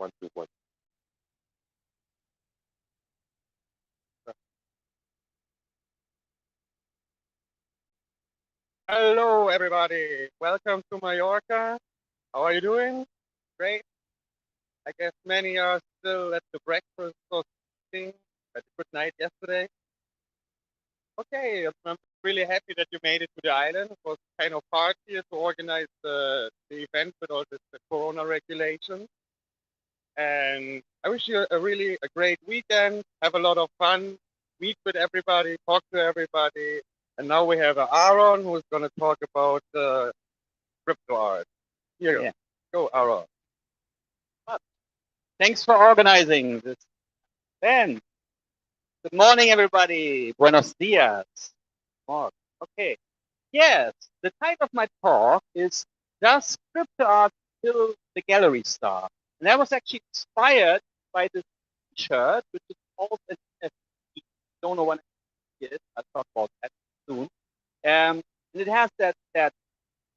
One, two, one. Hello, everybody. Welcome to Mallorca. How are you doing? Great. I guess many are still at the breakfast or something. Had a good night yesterday. Okay, I'm really happy that you made it to the island. It was kind of hard here to organize the event with all this the Corona regulations. And I wish you a really a great weekend. Have a lot of fun. Meet with everybody. Talk to everybody. And now we have Aaron who's going to talk about crypto art. Here, Yeah. go, Aaron. Thanks for organizing this event. Good morning, everybody. Buenos dias. Okay. Yes, the title of my talk is Does Crypto Art Kill the Gallery Star? And that was actually inspired by this t-shirt, which is called an NFT. Don't know what it is. I'll talk about that soon. And it has that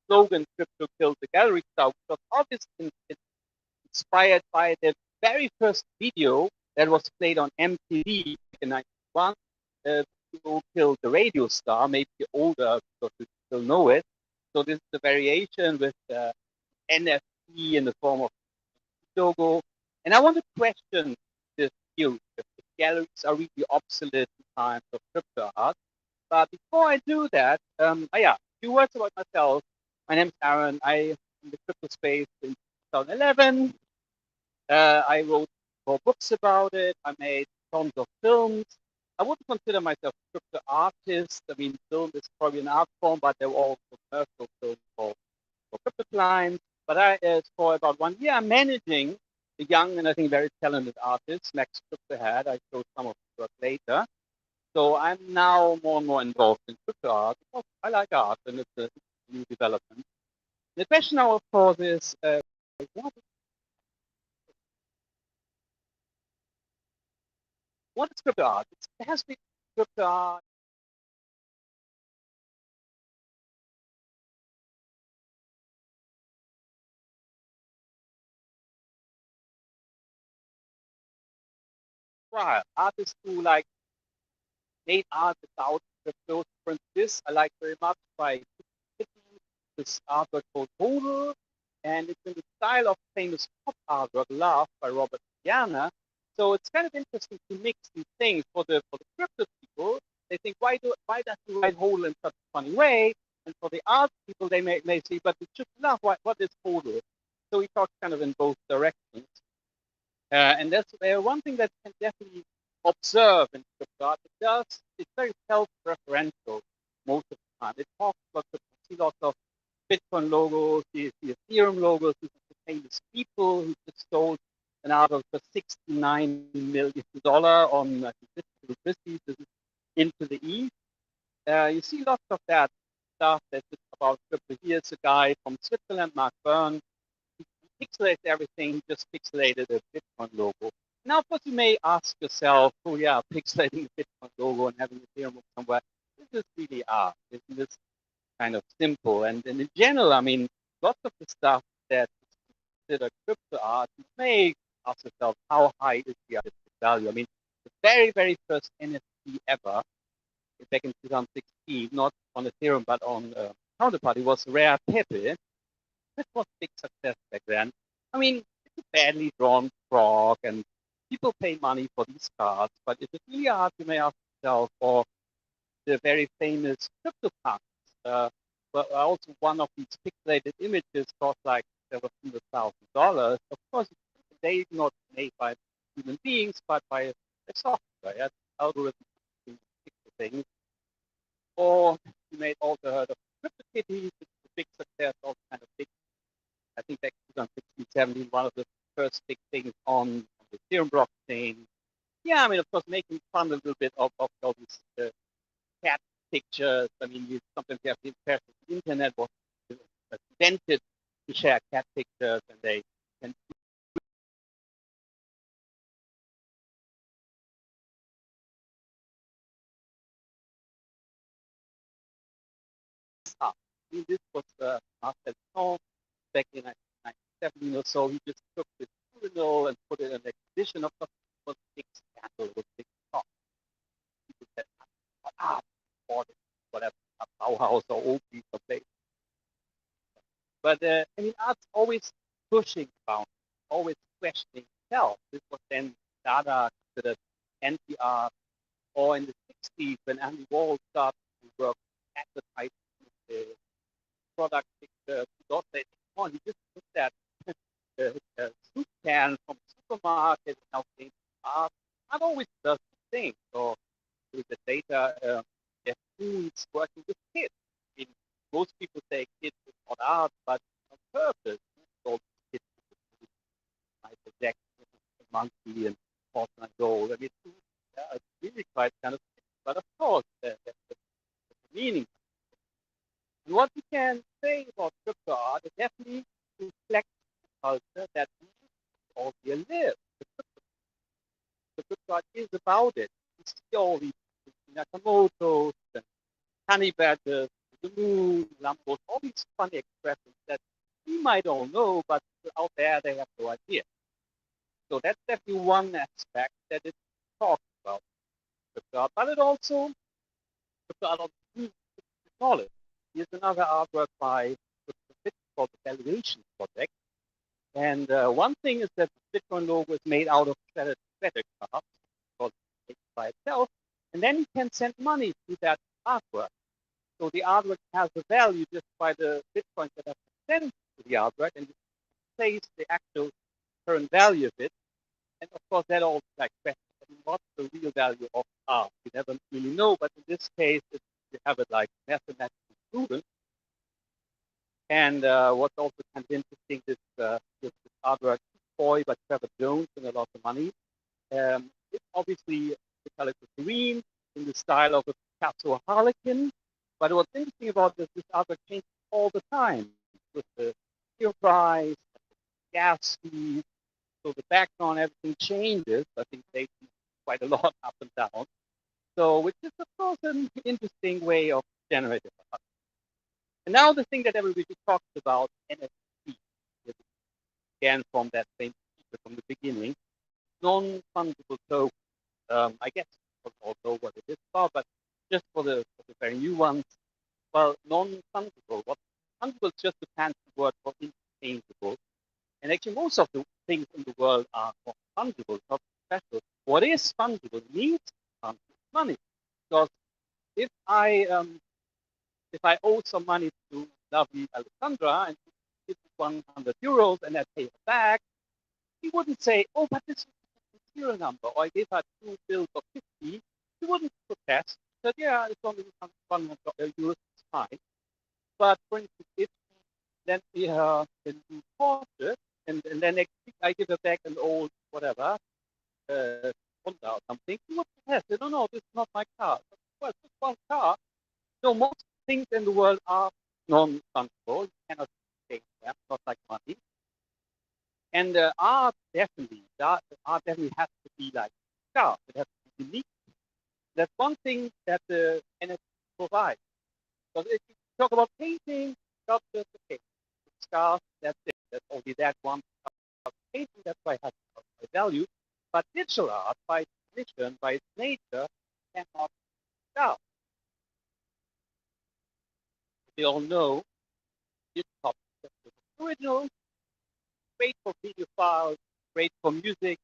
slogan, Crypto Kills the Gallery Star, which was obviously inspired by the very first video that was played on MTV in 1991. Who killed the radio star, maybe older because you still know it. So this is the variation with the NFT in the form of logo. And I want to question this view if the galleries are really obsolete in times of crypto art. But before I do that, a few words about myself. My name is Aaron. I am in the crypto space in 2011. I wrote 4 books about it. I made tons of films. I wouldn't consider myself a crypto artist. I mean, film is probably an art form, but there were also commercial films for crypto clients. But for about 1 year, I'm managing a young and I think very talented artist, Max Crypto Head. I showed some of his work later. So I'm now more and more involved in crypto art because I like art and it's a new development. The question now, of course, is what what is crypto art? It has been crypto art. Right. Artists who like made art without crypto. For instance, I like very much by this artwork called Hodel, and it's in the style of famous pop artwork Love by Robert Diana. So it's kind of interesting to mix these things for the crypto people. They think why does he write Hodel in such a funny way? And for the art people, they may say, but it's just love. What is Hodel? So he talks kind of in both directions. And that's one thing that can definitely observe in crypto art. It's very self-referential most of the time. It talks about the see lots of Bitcoin logos, the Ethereum logos, these are the famous people who just sold an artwork for $69 million on this is into the East. You see lots of that stuff that's about crypto. Here's a guy from Switzerland, Mark Byrne, pixelated everything, he just pixelated a Bitcoin logo. Now, of course, you may ask yourself, oh yeah, pixelating a Bitcoin logo and having a Ethereum somewhere, this is really art. Isn't this kind of simple? And in general, I mean, lots of the stuff that is considered crypto art, you may ask yourself, how high is the artistic value? I mean, the very, very first NFT ever, back in 2016, not on Ethereum, but on Counterparty, was Rare Pepe. That was a big success back then. I mean, it's a badly drawn frog, and people pay money for these cards. But if it's really art, you may ask yourself, or the very famous CryptoPunks. But also one of these pixelated images cost like $700,000. Of course, they're not made by human beings, but by a software, yeah, algorithm to pixel things. Or you may also heard of CryptoKitties, it's a big success, also kind of big. I think back in 2016, 17, one of the first big things on the Ethereum blockchain. Yeah, I mean, of course, making fun a little bit of all these cat pictures. I mean, sometimes you have the impression the internet was invented to share cat pictures, and they can. I mean, this was Marcel back in 1917 or so. He just took this urinal and put it in an exhibition. Of course, it was a big scandal, it was a big talk. People said, ah, whatever, a Bauhaus or old piece of place. But I mean, art's always pushing boundaries, always questioning itself. This was then Dada considered anti-art, or in the 60s when Andy Warhol started to work advertising the product picture, he got that on. He just looked at soup can from the supermarket and now saying art. Art always does the same. So with the data, their foods working with kids. I mean, most people say kids is not art, but on purpose. So kids Michael Jackson, Monkey, and Fortnite Gold. I mean, it's really quite kind of, but of course, the meaning. And what we can say about crypto art, it definitely reflects the culture that we all here live. The crypto art is about it. You see all these Nakamoto's and honey badgers, the moon, Lambos, all these funny expressions that we might all know, but out there they have no idea. So that's definitely one aspect that it talks about crypto art, but it also crypto art also knowledge. Here's another artwork by called the Valuation Project. And one thing is that the Bitcoin logo is made out of credit cards, called by itself, and then you can send money to that artwork. So the artwork has a value just by the Bitcoins that have been sent to the artwork, and you place the actual current value of it. And of course, that all like questions. I mean, what's the real value of art? You never really know, but in this case, you have it like mathematically proven. And what's also kind of interesting is this artwork, Boy by Trevor Jones, and a lot of money. It's obviously the color is green in the style of a Picasso Harlequin. But what's interesting about this artwork changes all the time with the fuel price, gas fees, so the background, everything changes. I think they quite a lot up and down. So, which is of course an interesting way of generating art. And now the thing that everybody talks about, NFT, again from that same speaker from the beginning, non-fungible token. I guess you all know what it is about, but just for the very new ones, well, non-fungible. What fungible is just a fancy word for interchangeable. And actually, most of the things in the world are not fungible, not special. What is fungible means money. Because if I owe some money to lovely Alexandra and she gives me 100 euros and I pay her back, he wouldn't say, oh, but this is a serial number, or I gave her two bills of 50. He wouldn't protest. He said, yeah, it's only 100 euros, it's fine. But for instance, if she lent me her a new Porsche, and then next week I give her back an old whatever, Honda or something, he would protest. Say, no, this is not my car. Well, it's just one car. So most things in the world are non-fungible. You cannot change them, not like money. And art definitely has to be like scarce. It has to be unique. That's one thing that the NFT provides. Because if you talk about painting, sculptures, okay, it's scarce, that's it. There's only that one painting, that's why it has a value. But digital art, by definition, by its nature, cannot be scarce. We all know this topic is original, great for video files, great for music,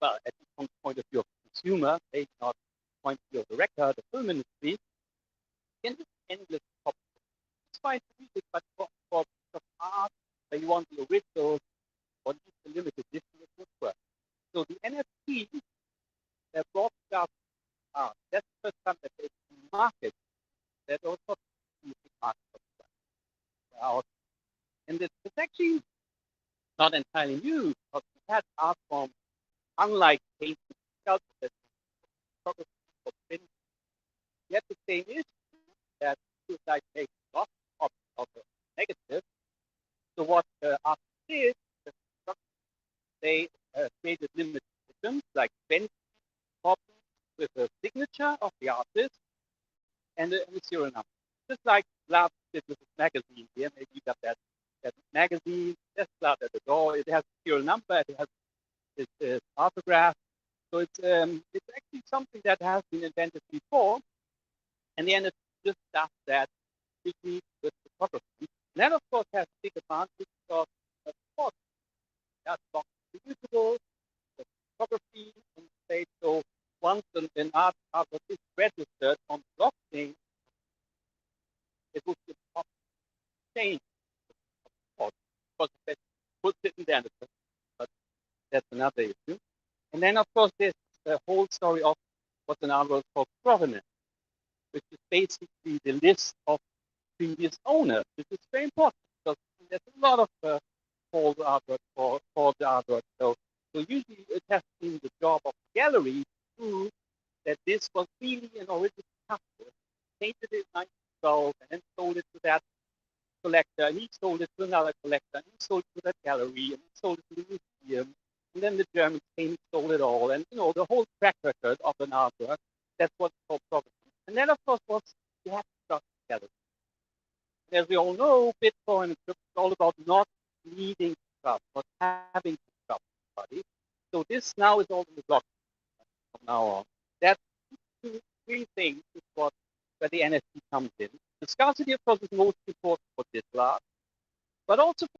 well, at least from the point of view of the consumer, maybe not from the point of view of the record, the film industry, can just endless topics. It's fine for music, but for art, where you want the original or just the limited edition, it would work. So the NFT, they're broadcast art. That's the first time that there's a market. There's also a music market out. And it's actually not entirely new, because we had art forms unlike painting sculpture that yet the same issue that you like make lots of the negative. So what artists did, they created limited editions like 20 copies with a signature of the artist and a serial number. Just like Lab did with his magazine here, maybe you got that magazine, just Lab at the door, it has a serial number, it has is autographed. So it's actually something that has been invented before, and the NFT just does that quickly with photography. And that, of course, has big advantages of course, that's not reusable, the photography and state. So once an artwork is registered on blockchain, it would be possible to change the because it puts it in there, but that's another issue. And then, of course, there's the whole story of what an artwork called provenance, which is basically the list of previous owners, which is very important because there's a lot of for the artwork for the artwork. So usually it has been the job of the gallery to prove that this was really an original custom, painted it in 1912 and then sold it to that collector, and he sold it to another collector, and he sold it to that gallery, and he sold it to the museum, and then the Germans came and sold it all, and the whole track record of an artwork. That's what's called provenance. And then, of course, what's you have to trust the gallery. As we all know, Bitcoin is all about not needing to trust, not having to trust somebody. So this now is all in the blockchain from now on. That two, three things is where the NFT comes in. The scarcity, of course, is most important for this large, but also for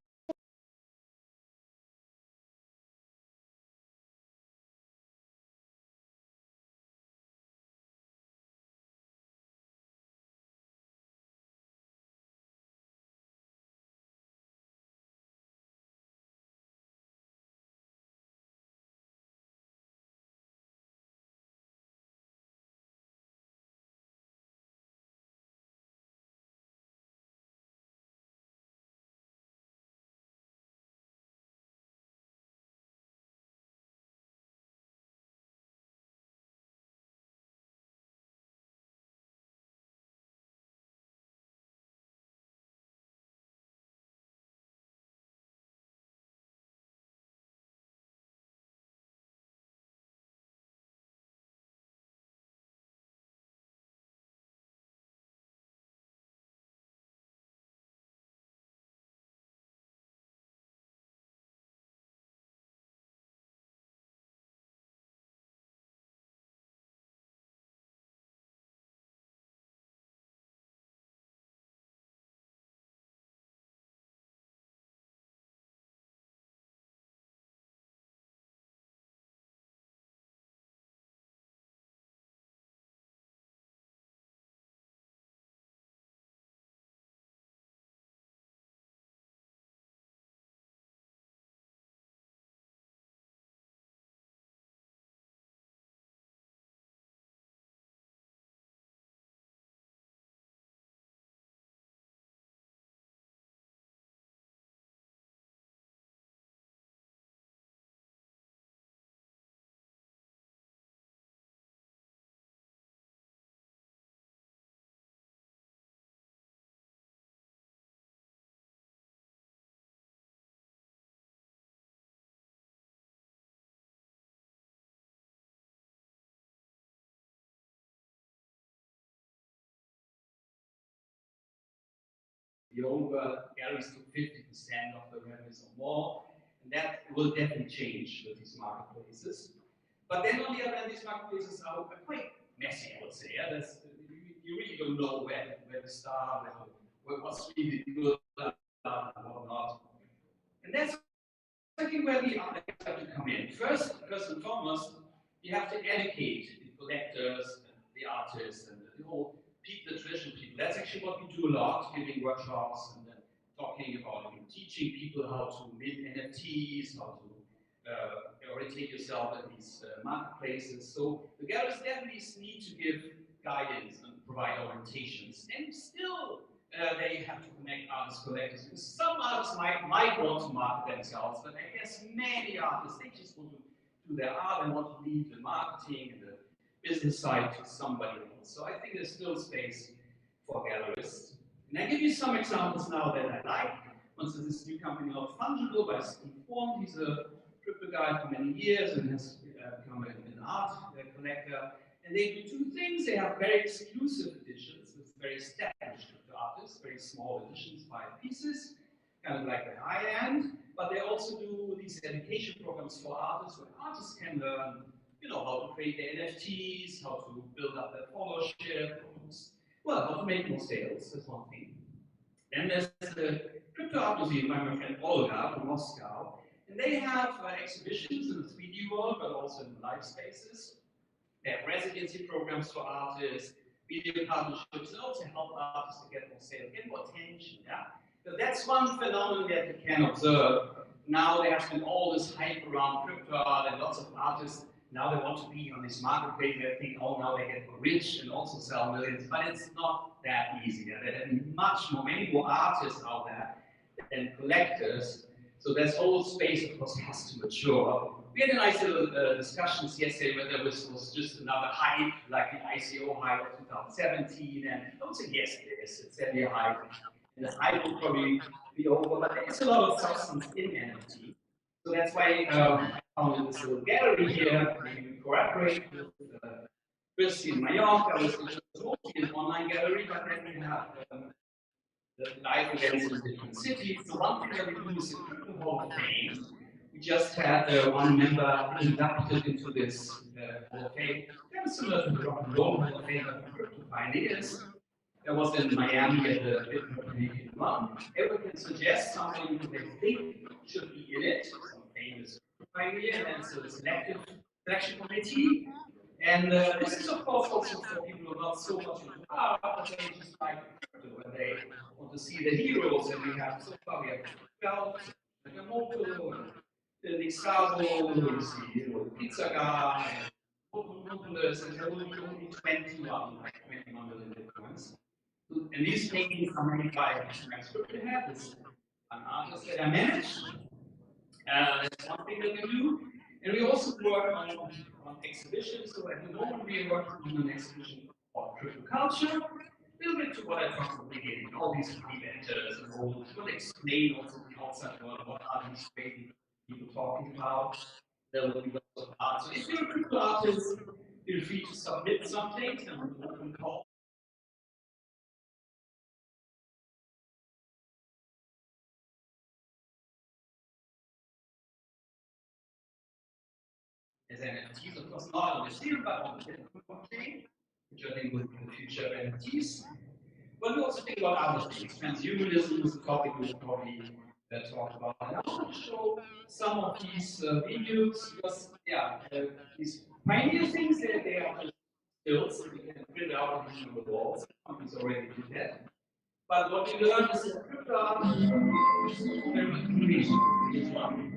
kind of like the high end, but they also do these education programs for artists where artists can learn, how to create their NFTs, how to build up their followership, well, how to make more sales. That's one thing. Then there's the Crypto Art Museum by my friend Olga from Moscow, and they have exhibitions in the 3D world, but also in live spaces. They have residency programs for artists, video partnerships, and also help artists to get more sales, get more attention. Yeah, so that's one phenomenon that you can observe. Now there has been all this hype around crypto art, and lots of artists now they want to be on this marketplace. They think, oh, now they get rich and also sell millions, but it's not that easy. Yeah? There are many more artists out there than collectors. So this whole space, of course, has to mature. We had a nice little discussions yesterday whether this was just another hype, like the ICO hype of 2017, and I would say yes, it is. It's definitely a hype. And the hype will probably be over, but there's a lot of substance in NFT. So that's why I founded this little gallery here. We cooperate with Chris in Mallorca, which is mostly an online gallery, but then we have the live events in different cities. So one thing that we do is the Crypto Hall of Fame. We just had one member inducted into this Hall of Fame, kind of similar to the Rock and Roll Hall of Fame, but for crypto pioneers. That was in Miami at the Bitcoin Canadian one. Everyone can suggest somebody who they think should be in it, some famous pioneer, and it's a selection committee. And this is, of course, also for people who are not so much into art, but they just like crypto, and they want to see the heroes. And we have, so far, we have Gauss, Nakamoto, Nixabo, you see, the pizza guy, and Populous, and there will be only 21, like 21 million bitcoins. And these paintings are made by Max Cryptohead, this an artist that I manage. That's one thing that we do. And we also work on exhibitions. So at the moment, we are working on an exhibition called Crypto Culture. A little bit to what I talked at the beginning, all these inventors and all, will explain also the outside world, what are these crazy people talking about. There will be lots of art. So if you're a crypto artist, feel free to submit something and we'll open call. As NFTs, of course, not on the Ethereum, but on the Bitcoin blockchain, which I think will be the future of NFTs. But we also think about other things. Transhumanism is a topic we will probably talk about. And I want to show some of these videos because, yeah, these pioneer things, they are just stills that we can print out on the walls. Companies already do that. But what we learned is that crypto art is very much creation. This one.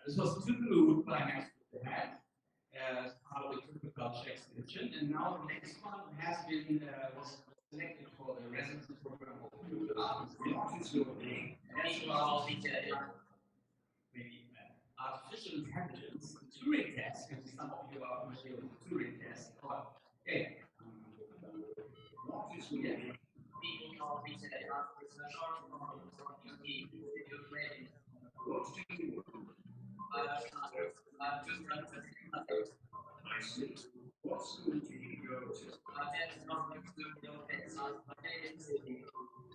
This was two by next to the head as part of the critical culture exhibition, and now the next one has been was selected for the residency program of critical art. That's about maybe artificial intelligence, the Turing test, and some of you are familiar with the Turing test. Okay. What is the What do you I see. What school do you go to?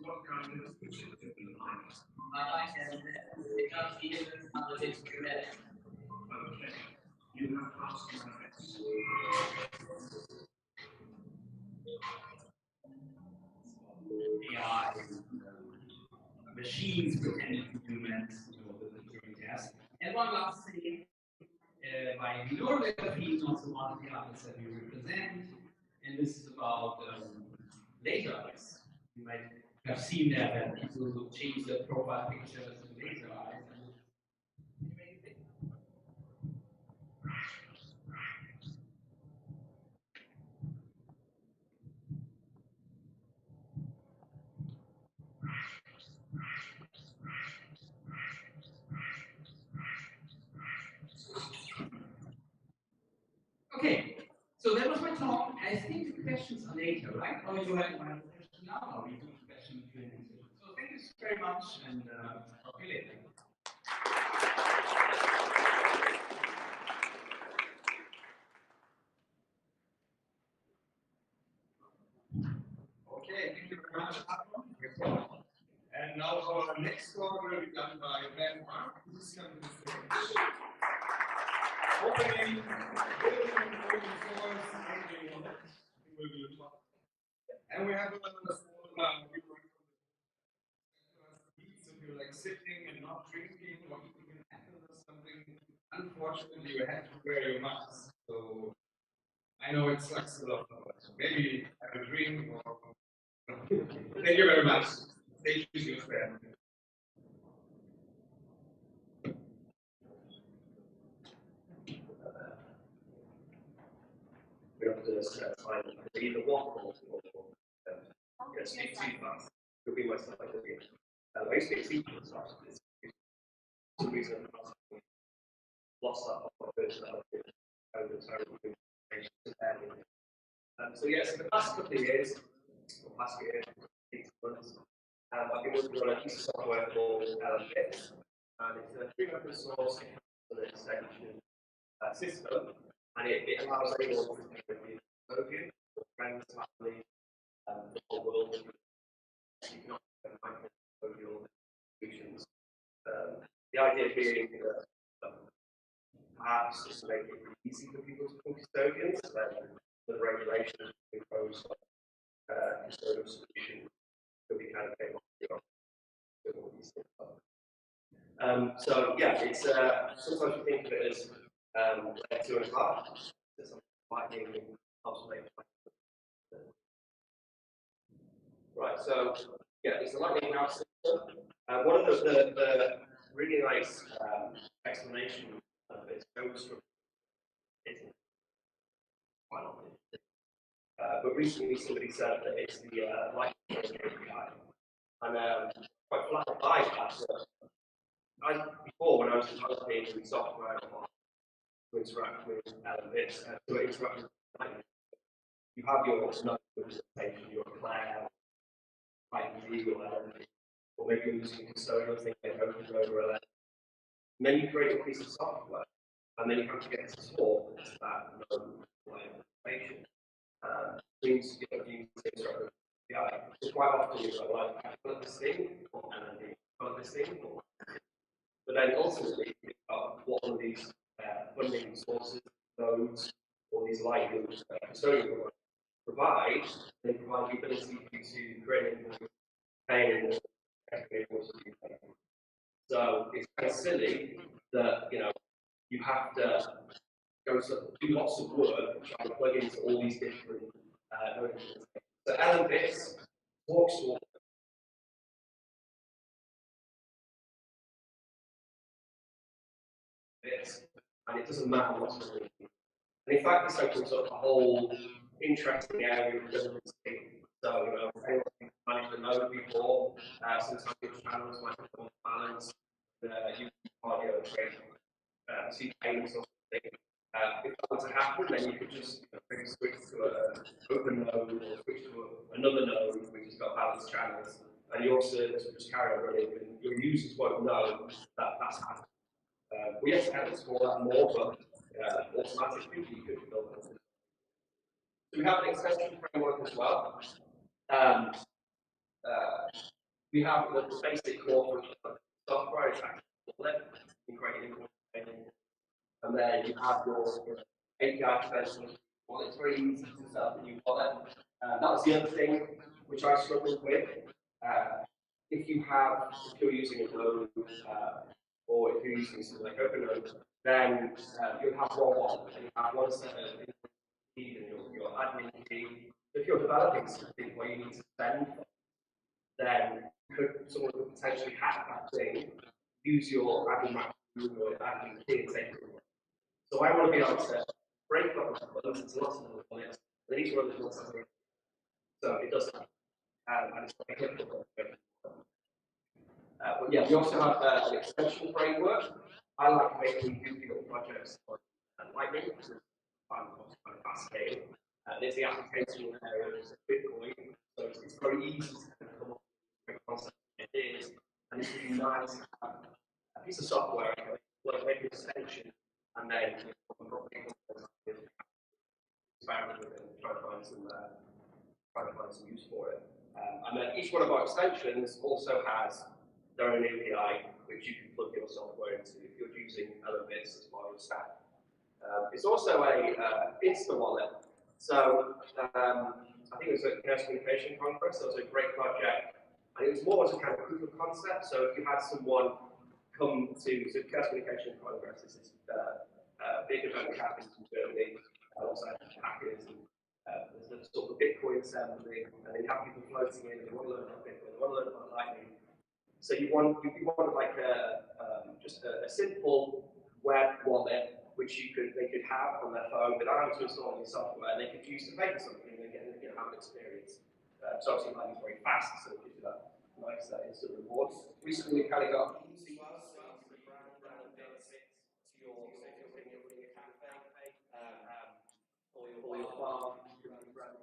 What kind of music do you like? Okay, you have passed my test. AI, machines pretending to be humans, the Turing test. And one last thing, by bibliography is also one of the artists that we represent, and this is about laser eyes. You might have seen that people will change their profile pictures to laser eyes. Okay, so that was my talk. I think the questions are later, right? Or you have my question now? Or we do questions session, Q&A session. So thank you very much, and talk to you later. Okay, thank you very much, Aaron. And now our next talk will be done by Ben Mark. This is coming to the stage. Opening source, will be the talk. And we have another small if you're like sitting and not drinking or eating an apple or something, unfortunately you have to wear your mask. So I know it sucks a lot, but maybe have a drink or thank you very much. Thank you, your friend. We have to find either walk or speak too fast. Could be myself. I used to speak too fast. For some reason, I lost that on purpose. So yes, the past couple of years, or past year, 8 months, I've been working on a piece of software called LMBit, and it's a free open source extension system, and it allows anyone to connect with Opium, friends, family, the whole world. You can find custodial solutions. The idea being that perhaps just to make it easy for people to become custodians, the regulations imposed on custodial solution could be kind of came off so yeah, it's sometimes we think of it as layer 2 and 5. There's some lightning observation. Right, so yeah, it's a lightning round system. One of the really nice explanation of it goes from quite often. But recently somebody said that it's the lightning API. And quite flattered by that. Before, when I was developing software to interact with bits, to interact with lightning, you have your node representation, your Claire, ID, or maybe you're using a custodial thing like OpenOverLay. And then you create a piece of software, and then you have to get to store that node information. Means you need to interact with the API. So quite often you're like, I develop this thing, and then you develop this thing, but then ultimately, what are these funding sources, nodes, or these lightning custodial provide? They provide the ability to create paying more. So it's kind of silly that you have to do lots of work trying to plug into all these different nodes. So LMBits talks to this, and it doesn't matter what's going on. And in fact, this opens up a whole interesting area of redundancy. So, anyone who's managed to know before, sometimes your channels might be more balanced, you might see payments or something. If that were to happen, then you could just switch to an open node or switch to another node which has got balanced channels, and your service will just carry on running, and your users won't know that that's happened. We have to explore that more, but automatically you could build it. So we have an extension framework as well. We have the basic core software, it's actually creating and then you have your API extension. Well, it's very easy to set up a new wallet. That was the other thing which I struggled with. If you're using a node, or if you're using something like OpenNode, then you'll have one wallet and you have one set of key and your admin key. If you're developing something where you need to spend, then someone could potentially hack that thing, use your admin or admin key and take it. So I want to be able to break up buttons into lots of little bullets, and each one of them something. So it does that. And it's quite difficult. But yeah, we also have an extension framework. I like making difficult projects on Lightning because it's kind of fast scale. There's the application area of Bitcoin, so it's very easy to come up might have a piece of software, like make an extension, and then experiment with it and try to find some use for it. And then each one of our extensions also has their own API, which you can plug your software into if you're using elements as part of your stack. It's also a Insta wallet. So I think it was a Chaos Communication Congress. It was a great project. And it was more as a kind of proof of concept. So if you had someone come to Chaos Communication Congress, this is big event that happens in Germany, alongside hackers and there's a sort of Bitcoin assembly, and then you have people floating in, and they want to learn about Bitcoin, they want to learn about Lightning. So you want like just a simple web wallet which they could have on their phone without having to install any software, and they could use to pay for something and then have an experience. So obviously Lightning's very fast, so it gives you that nice instant rewards. Recently we kind of got easy ones, so you can brand benefits to your putting a cafe or your farm, you can brand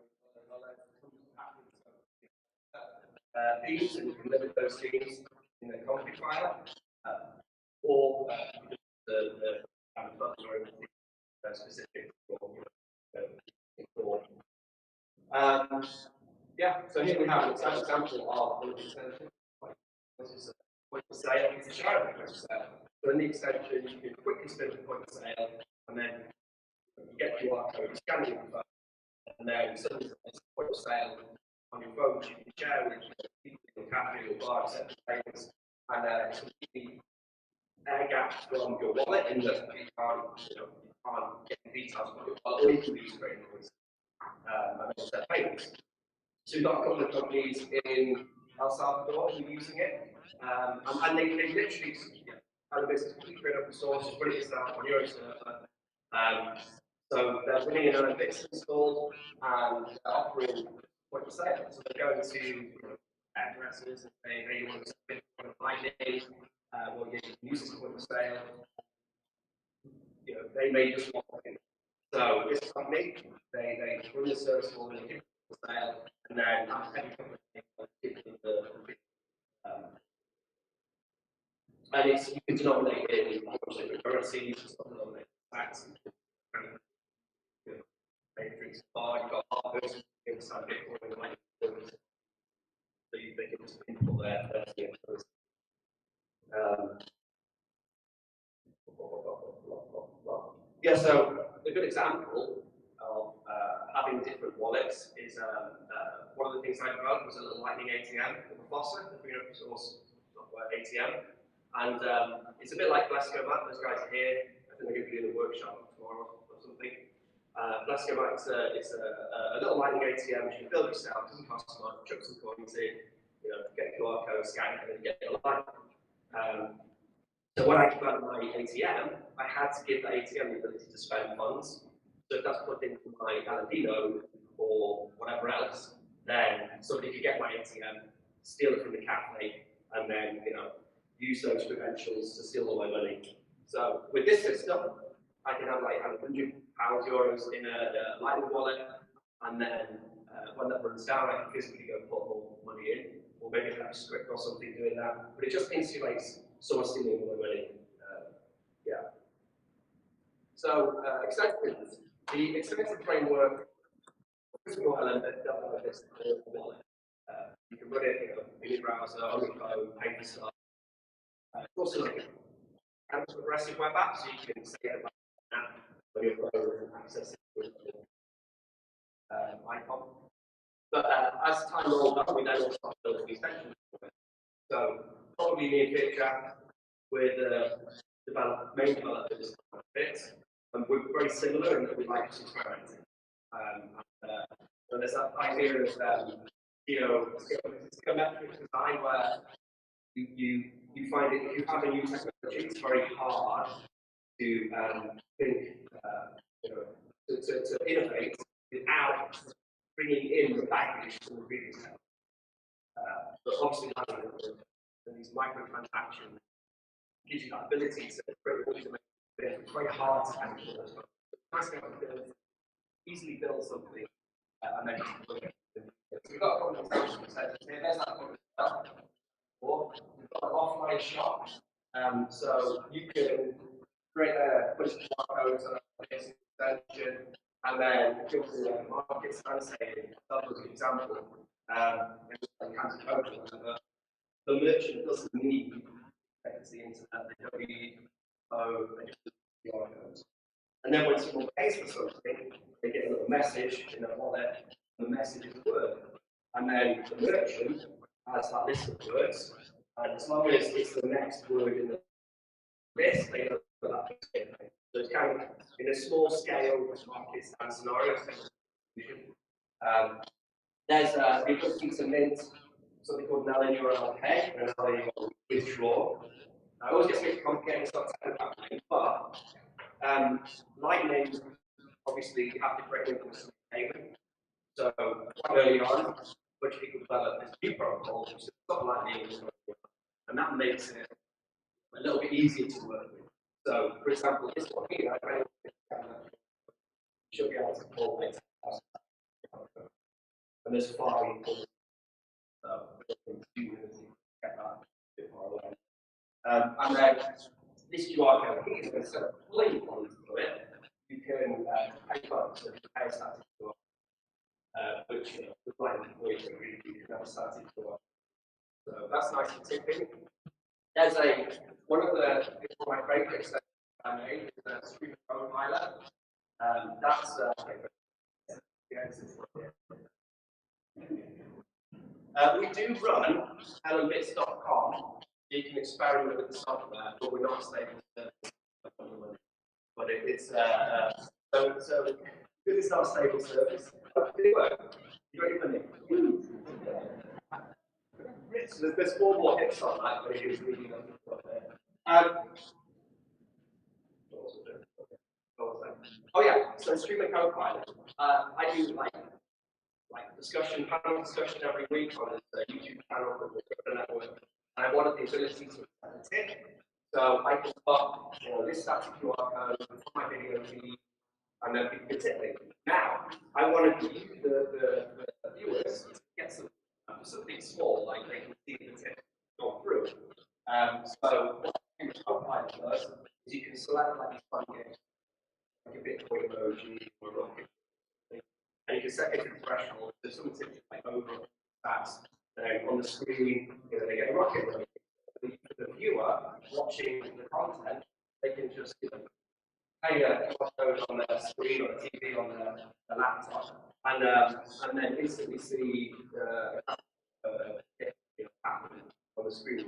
themes, and you can limit those themes in the config file, or the kind of butler specific for. Yeah, so here we have an example of one of the extensions. This is a point of sale, it's a sharing point of sale. So in the extension, you can quickly spin the point of sale, and then you get QR code, you scan your phone, and then suddenly it's a point of sale on your phone, you can share with people in your cafe or bar, etc. And it's completely air gapped from your wallet in that you can't get the details from your wallet, or you can use very quickly. And also payments. So we've got a couple of companies in El Salvador who are using it, and they literally have a business completely open source, just put it yourself on your own server. So they're running an Olympics installed and they're offering point of sale. So they're going to addresses and saying, hey, you want to spend Lightning, well, you can use this point of sale. They may just want it. So this company, they run the service for them, give it for sale, and then every company and you can denominate it in different currencies, you can denominate tax, matrix bar, you've got offers inside Bitcoin, like so they can just input their yeah, so a good example of having different wallets is one of the things I developed was a little Lightning ATM with a Fossa, the free open source software ATM. And it's a bit like Blescomat, those guys are here. I think they're going to be doing a workshop tomorrow or something. Blescomat is a little Lightning ATM which you can build yourself, doesn't cost much, chuck some coins in, get a QR code, scan it, and then you get your Lightning. So when I developed my ATM, I had to give the ATM the ability to spend funds. So if that's plugged into my L&D node or whatever else, then somebody could get my ATM, steal it from the cafe, and then use those credentials to steal all my money. So with this system, I can have like £100 euros in a Lightning wallet, and then when that runs down, I can physically go put more money in, or maybe have a script or something doing that. But it just insulates someone stealing all my money. Yeah. So extensions. The extension framework physical element of this wallet. You can run it in your browser, on your phone, pay for stuff. It's also like a kind of progressive web app, so you can say it on your phone and access it with an icon. But as time rolls on, we then also start building extensions. So probably near future with main developers bits, and we're very similar in that we like to experiment. So there's that idea of symmetric design where you find it if you have a new technology, it's very hard to think to innovate without bringing in the baggage from the previous technology. But obviously, these microtransactions gives you that ability to create automation. It's very hard to handle those. Nice to build, easily build something and then so we've got a couple of examples. There's that one. Or we've got an offline online shop. So you can create a push barcodes on a extension, and then go to the market stand, say, that was an example, and can't code or whatever. The merchant doesn't need to connect to the internet, they don't need they just use QR codes. And then when someone pays for something, they get a little message in their wallet, and the message is a word. And then the merchant has that list of words, and as long as it's the next word in the list, they know that. So it's kind of in a small scale market stand scenario. There's the ability to mint something called an LNURL pay and an LNURL withdraw. It always gets a bit complicated, it's not technical, but Lightning, obviously, you have to create an payment. So quite early on, a bunch of people developed this new protocol, which is not Lightning, and that makes it a little bit easier to work with. So, for example, this one here, should be able to call it, and there's 5 so get that a bit far away. And then this QR code here, instead of pulling points to it, you can pay funds, so you pay a static QR, which the blind employees agree you can have a static QR. So that's nice and tipping. There's one of my favorites that I made is a stream profiler. That's we do run ellenbits.com. You can experiment with the software, but we're not stable service. But it's so because it's not a stable service, you got your money. There's 4 more hits on that, but it is really oh yeah, so streaming Copilot. I do like panel discussion every week on this YouTube channel for the Crypto Network. And I wanted the ability to tick. So I can put this static QR code for my video feed, and then people can tick me. Now, I wanted to use the viewers to get something small, like they can see the tick go through. So what you can Copilot does is you can select like these fun games, like a Bitcoin emoji or a rocket. And you can set it to the threshold. So someone tips like over fast, then on the screen, they get a rocket. The viewer watching the content, they can just play a code on their screen or a TV on the laptop, and then instantly see happen on the screen.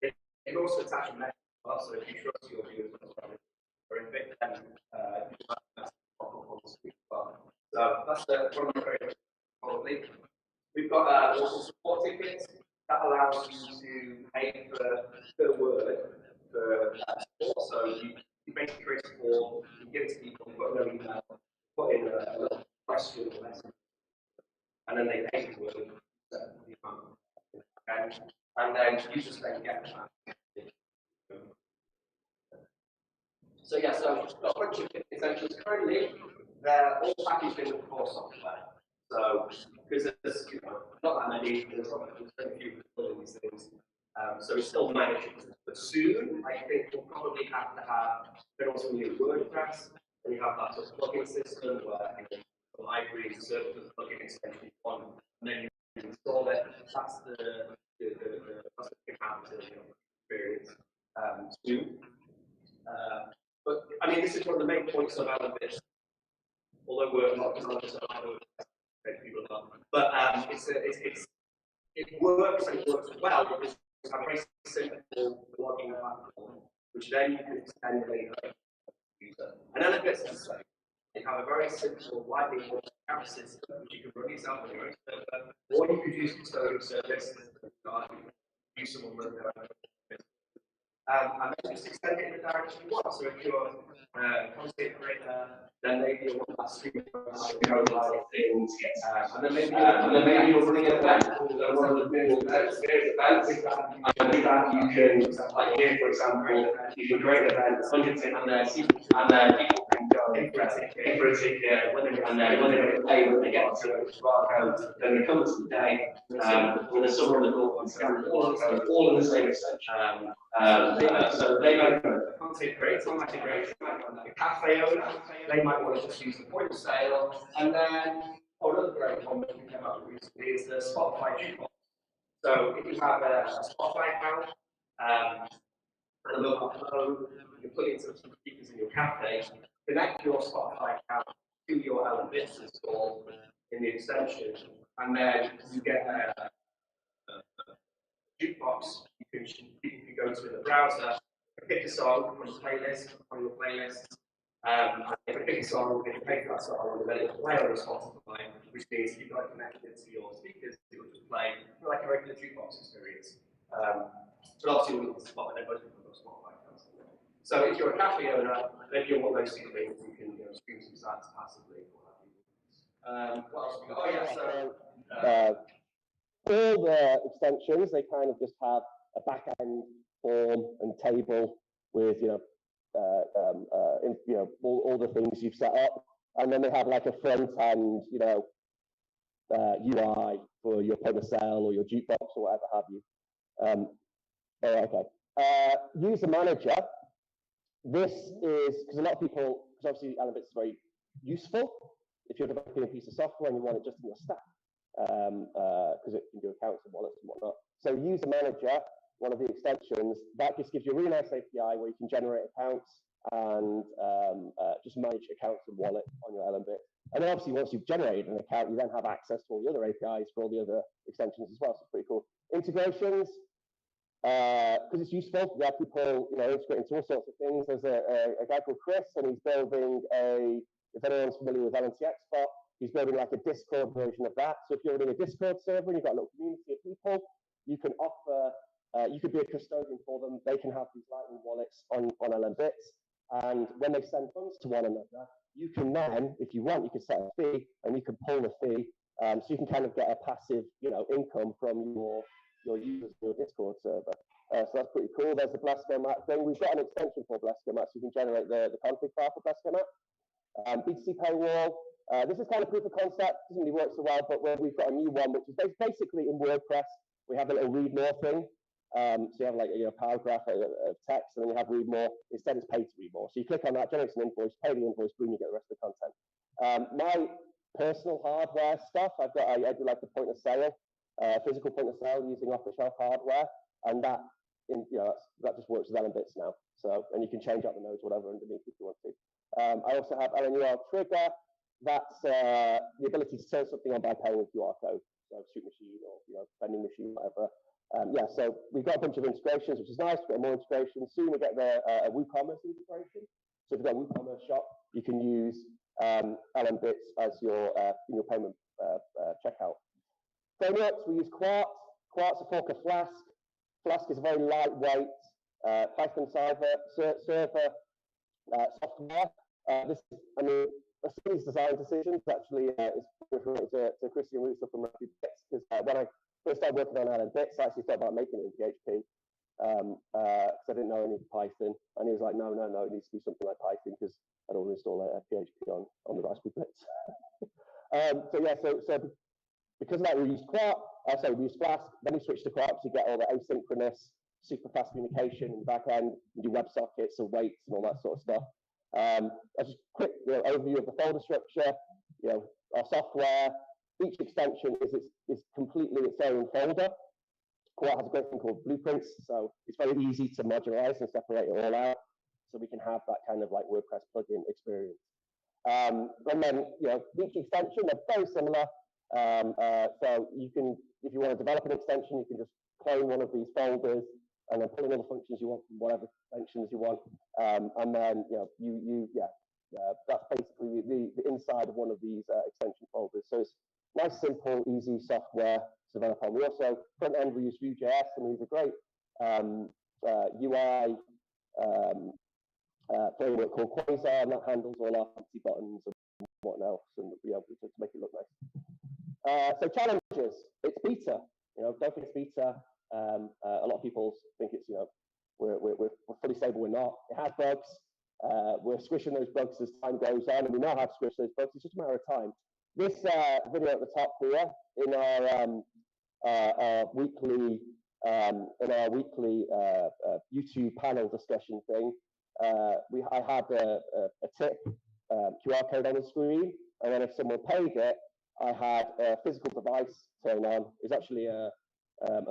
They can also attach a message as well, so if you trust your viewers or if it then you can pop up on the screen as well. So that's one of my favorites, probably. We've got also support tickets that allows you to pay per word for support. So you basically create a form, you give it to people, put in their email, put in a little question or message, and then they pay the word. And then you just then get that. So yeah, so we've got a bunch of essentials. Currently, they're all packaged in the core software. So because there's not that many, there's very few people in these things. So it's still managing. But soon, I think we'll probably have to have also new WordPress, and you have that sort of plugin system where the library and server the plugin extension on, and then you install it. That's the experience soon. But I mean, this is one of the main points of our bit. Although we're not designers, so I don't people are. But it works and it works well because it's a very simple logging platform, which then you can extend later to the user. And then it gets the same. You have a very simple lightning camera system which you can run yourself on your own server, or you could use custodial service. Use someone run their own. And then just extend it in the direction you want. So if you're a content creator, then maybe you want that stream things, and then maybe you're running an event. One of the big events, and with that you can, like here for example, you can create an event, 100 and then people can go pay for a ticket, and then when they pay, when they get to the barcode, then they come to the day, with a summer in the book and scan the barcode, all in the same extension. So they might, I can't say great, some might say great, like a cafe owner, they might want to just use the point of sale, and then, another great one that we came up with recently is the Spotify jukebox. So if you have a Spotify account, and a mobile phone, you plug in some speakers in your cafe, connect your Spotify account to your Alan Bits installed in the extension, and then you get a jukebox. People can go to in the browser, pick a song from the playlist, from your playlist, and if I pick a song, they can pay for that song, and then it'll play on Spotify, which means you've got it connected to your speakers, it will just play like a regular jukebox experience. But obviously, we need to spot, and most people have got Spotify accounts. So if you're a cafe owner, maybe you want those two things, you can stream some stats passively. What else have we got? Oh yeah, so all the extensions, they kind of just have a back-end form and table with all the things you've set up, and then they have like a front-end UI for your point of sale or your jukebox or whatever have you. User manager. This is because a lot of people, because obviously Elements is very useful if you're developing a piece of software and you want it just in your stack, because it can do accounts and wallets and whatnot. So user manager, one of the extensions, that just gives you a really nice API where you can generate accounts and just manage accounts and wallet on your Element. And then obviously once you've generated an account, you then have access to all the other APIs for all the other extensions as well. So it's pretty cool. Integrations, because it's useful. Yeah, people integrate into all sorts of things. There's a guy called Chris, and he's building if anyone's familiar with LNTX Bot, he's building like a Discord version of that. So if you're in a Discord server and you've got a little community of people, you can offer, you could be a custodian for them. They can have these Lightning wallets on LNBits, and when they send funds to one another, you can then, if you want, you can set a fee, and you can pull the fee, so you can kind of get a passive, income from your users in your Discord server. So that's pretty cool. There's the Blastomat thing. We've got an extension for Blastomat, so you can generate the config file for Blastomat. B2C paywall. This is kind of proof of concept. Doesn't really work so well, but we've got a new one, which is basically in WordPress. We have a little read more thing. So you have like a paragraph of text, and then you have read more. Instead, it's pay to read more. So you click on that, generates an invoice, pay the invoice, boom, you get the rest of the content. My personal hardware stuff, I do like the point of sale, physical point of sale using off-the-shelf hardware, and that just works with Elements now. So, and you can change out the nodes, whatever, underneath if you want to. I also have LNUR trigger. That's the ability to turn something on by paying with QR code. So soup machine or vending machine, whatever. So we've got a bunch of integrations, which is nice. We've got more integrations. Soon we get the WooCommerce integration. So if you've got a WooCommerce shop, you can use Elements as your payment checkout. Frameworks, we use Quartz. Quartz, a fork of Flask. Flask is a very lightweight Python server software. This is, a series design decisions actually is referring to Christian Russo from Rapid Bits, because when I first started working on Alan Bits, I actually thought about making it in PHP, because I didn't know any Python, and he was like, no, it needs to be something like Python, because I don't want to install PHP on the Raspberry Bits. So because of that, we use we use Flask, then we switch to Quartz to get all the asynchronous, super fast communication in the back end, we do WebSockets and weights and all that sort of stuff. Just a quick overview of the folder structure. Our software, each extension is completely its own folder. Quartz has a great thing called blueprints, so it's very easy to modularize and separate it all out, so we can have that kind of like WordPress plugin experience. And then each extension, they're very similar. So you can, if you want to develop an extension, you can just clone one of these folders and then pull in all the functions you want from whatever functions you want, and then that's basically the inside of one of these extension folders. So it's nice, simple, easy software to develop on. We also front end we use Vue.js, and we use a great UI framework called Quasar, and that handles all our fancy buttons and whatnot else, and to make it look nice. So challenges, it's beta. Don't think it's beta. A lot of people think it's we're fully stable. We're not. It has bugs. We're squishing those bugs as time goes on, and we know how to squish those bugs. It's just a matter of time. This video at the top here in our weekly YouTube panel discussion thing, I had a tip QR code on the screen, and then if someone paid it, I had a physical device turn on. It's actually a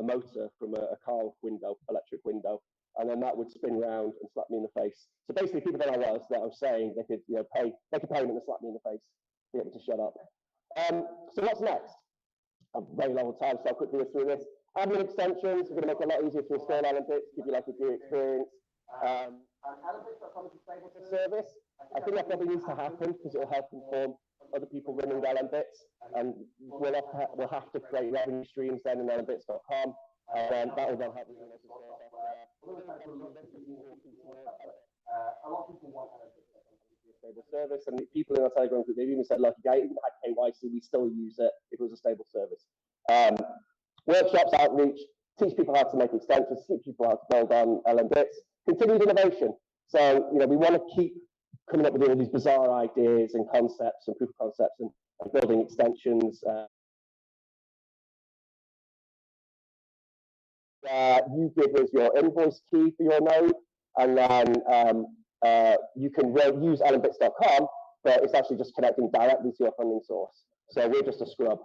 motor from a car window, electric window, and then that would spin round and slap me in the face. So basically, people that I was saying they could make a payment and slap me in the face to get me to shut up. So what's next? A very long time, so I'll quickly go through this. Admin extensions, we're going to make it a lot easier to install Olympics, give you like a good experience. And Olympics.com is a stable service. I think that probably needs to happen because it will help inform other people running the Olympics, and we'll have to create revenue streams then in Olympics.com, and then that will then help with a lot of people want Olympics to be a stable service, and people in our Telegram group, they've even said, like, yeah, even had KYC, we still use it if it was a stable service. Workshops, outreach, teach people how to make extensions, teach people how to build on Olympics, continued innovation. So, we want to keep coming up with all these bizarre ideas and concepts and proof of concepts and building extensions. You give us your invoice key for your node, and then you can use Olympics.com, but it's actually just connecting directly to your funding source. So we're just a scrub,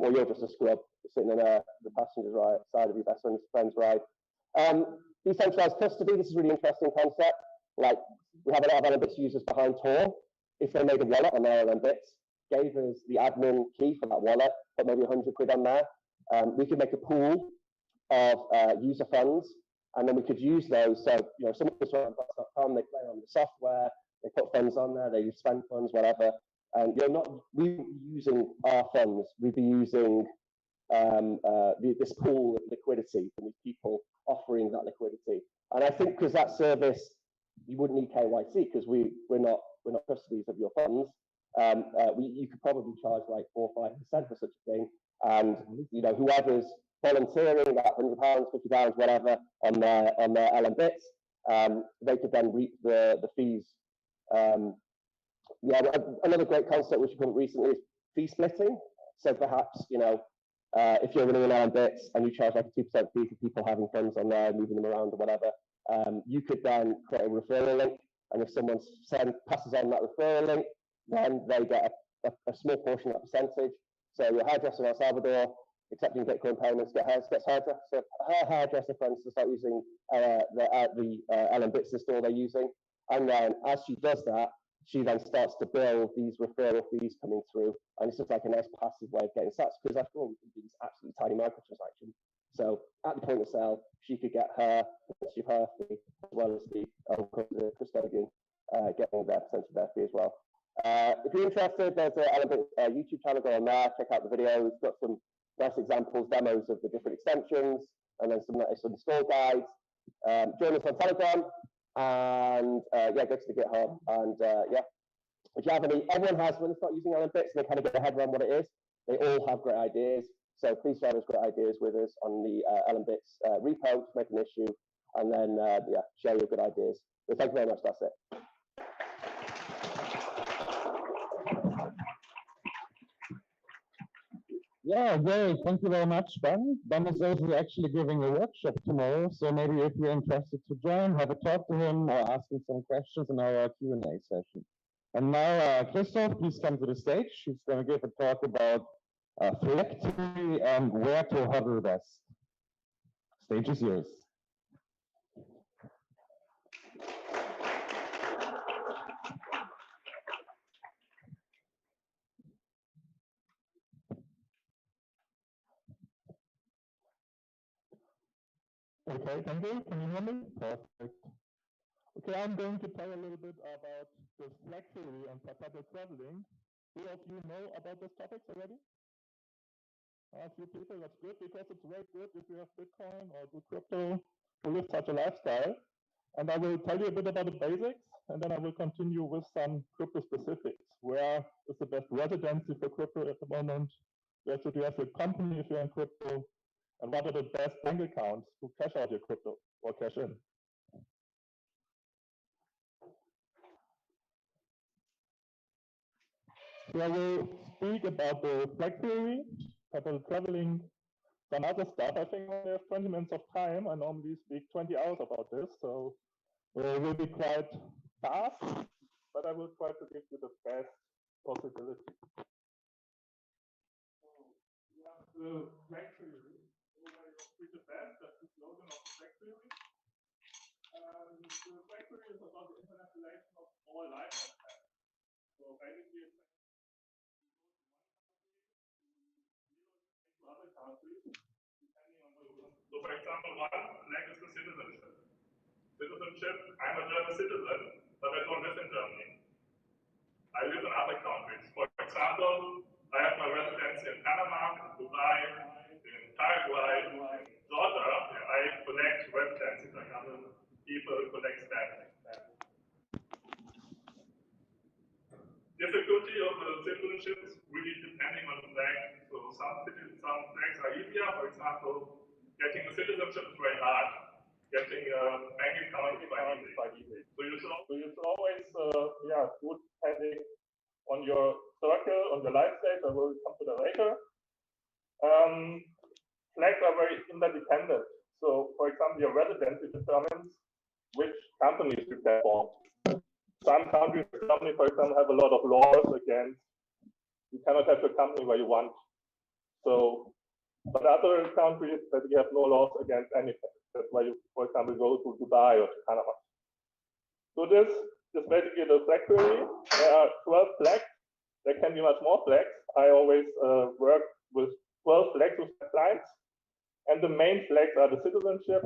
or you're just a scrub sitting in the passenger side of your best friend's ride. Decentralized custody, this is a really interesting concept. Like, we have a lot of Olympics users behind Tor. If they made a wallet on their Olympics, gave us the admin key for that wallet, put maybe 100 quid on there, we could make a pool of user funds, and then we could use those. So, someone goes to Olympics.com, they play on the software, they put funds on there, they spend funds, whatever. And we'd be using our funds, we'd be using this pool of liquidity from these people offering that liquidity. And I think because that service, you wouldn't need KYC because we're not custodians of your funds. You could probably charge like 4 or 5% for such a thing, and whoever's volunteering that £100, £50, whatever on their Olympics, they could then reap the fees. Another great concept which we've come recently is fee splitting. So perhaps if you're running an Olympics and you charge like a 2% fee for people having funds on there, moving them around or whatever, you could then create a referral link, and if someone passes on that referral link, then they get a small portion of that percentage. So your hairdresser in El Salvador, accepting Bitcoin payments, gets hairdresser. So her hairdresser friends to start using the Olympics store they're using, and then as she does that, she then starts to build these referral fees coming through, and it's just like a nice passive way of getting sats, because after all, we can do these absolutely tiny microtransactions. So at the point of sale, she could get her fee as well as the custodian getting their percentage of their fee as well. If you're interested, there's an Olympics YouTube channel, go on there, check out the videos. Got some nice examples, demos of the different extensions, and then some install guides. Join us on Telegram, and go to the GitHub, and if you have any, everyone has, when they start using Olympics, they kind of get their head around what it is. They all have great ideas, so please share those great ideas with us on the Olympics repo, make an issue, and then share your good ideas. So thank you very much, that's it. Yeah, great. Thank you very much, Ben. Ben is also actually giving a workshop tomorrow, so maybe if you're interested to join, have a talk to him or ask him some questions in our Q&A session. And now, Christoph, please come to the stage. He's going to give a talk about phylactery and where to hodl best. Stage is yours. Okay, thank you. Can you hear me? Perfect. Okay, I'm going to tell a little bit about the phylactery and perpetual traveling. Who of you know about this topic already? A few people, that's good, because it's very good if you have Bitcoin or do crypto to live such a lifestyle. And I will tell you a bit about the basics, and then I will continue with some crypto specifics. Where is the best residency for crypto at the moment? Where should you have your company if you're in crypto? And what are the best bank accounts to cash out your crypto or cash in? So I will speak about the flag theory, about traveling, some other stuff. I think I only have 20 minutes of time. I normally speak 20 hours about this, so it will be quite fast, but I will try to give you the best possibility. The flag theory. Read the best. That's the slogan of the flag theory. The flag theory is about the internationalization of all life aspects. So basically, it's to other countries, depending on what you want. So, for example, one flag is the citizenship. Citizenship, I'm a German citizen, but I don't live in Germany. I live in other countries. For example, I have my residency in Panama, Dubai, in Paraguay, in Georgia. I collect residencies like other people collect stamps. Difficulty of the citizenship is really depending on the flag. So some flags are easier. For example, getting a citizenship is very hard. Getting a bank account is quite easy. So you should always, do depending on your circle, on your life stage. I will come to that later. Flags are very interdependent. So, for example, your residency determines which companies you can form. Some countries, Germany, for example, have a lot of laws against you cannot have a company where you want. So, but other countries that you have no laws against anything. That's why you, for example, go to Dubai or to Panama. So this is basically the flag theory. There are 12 flags. There can be much more flags. I always work with 12 flags with my clients. And the main flags are the citizenship.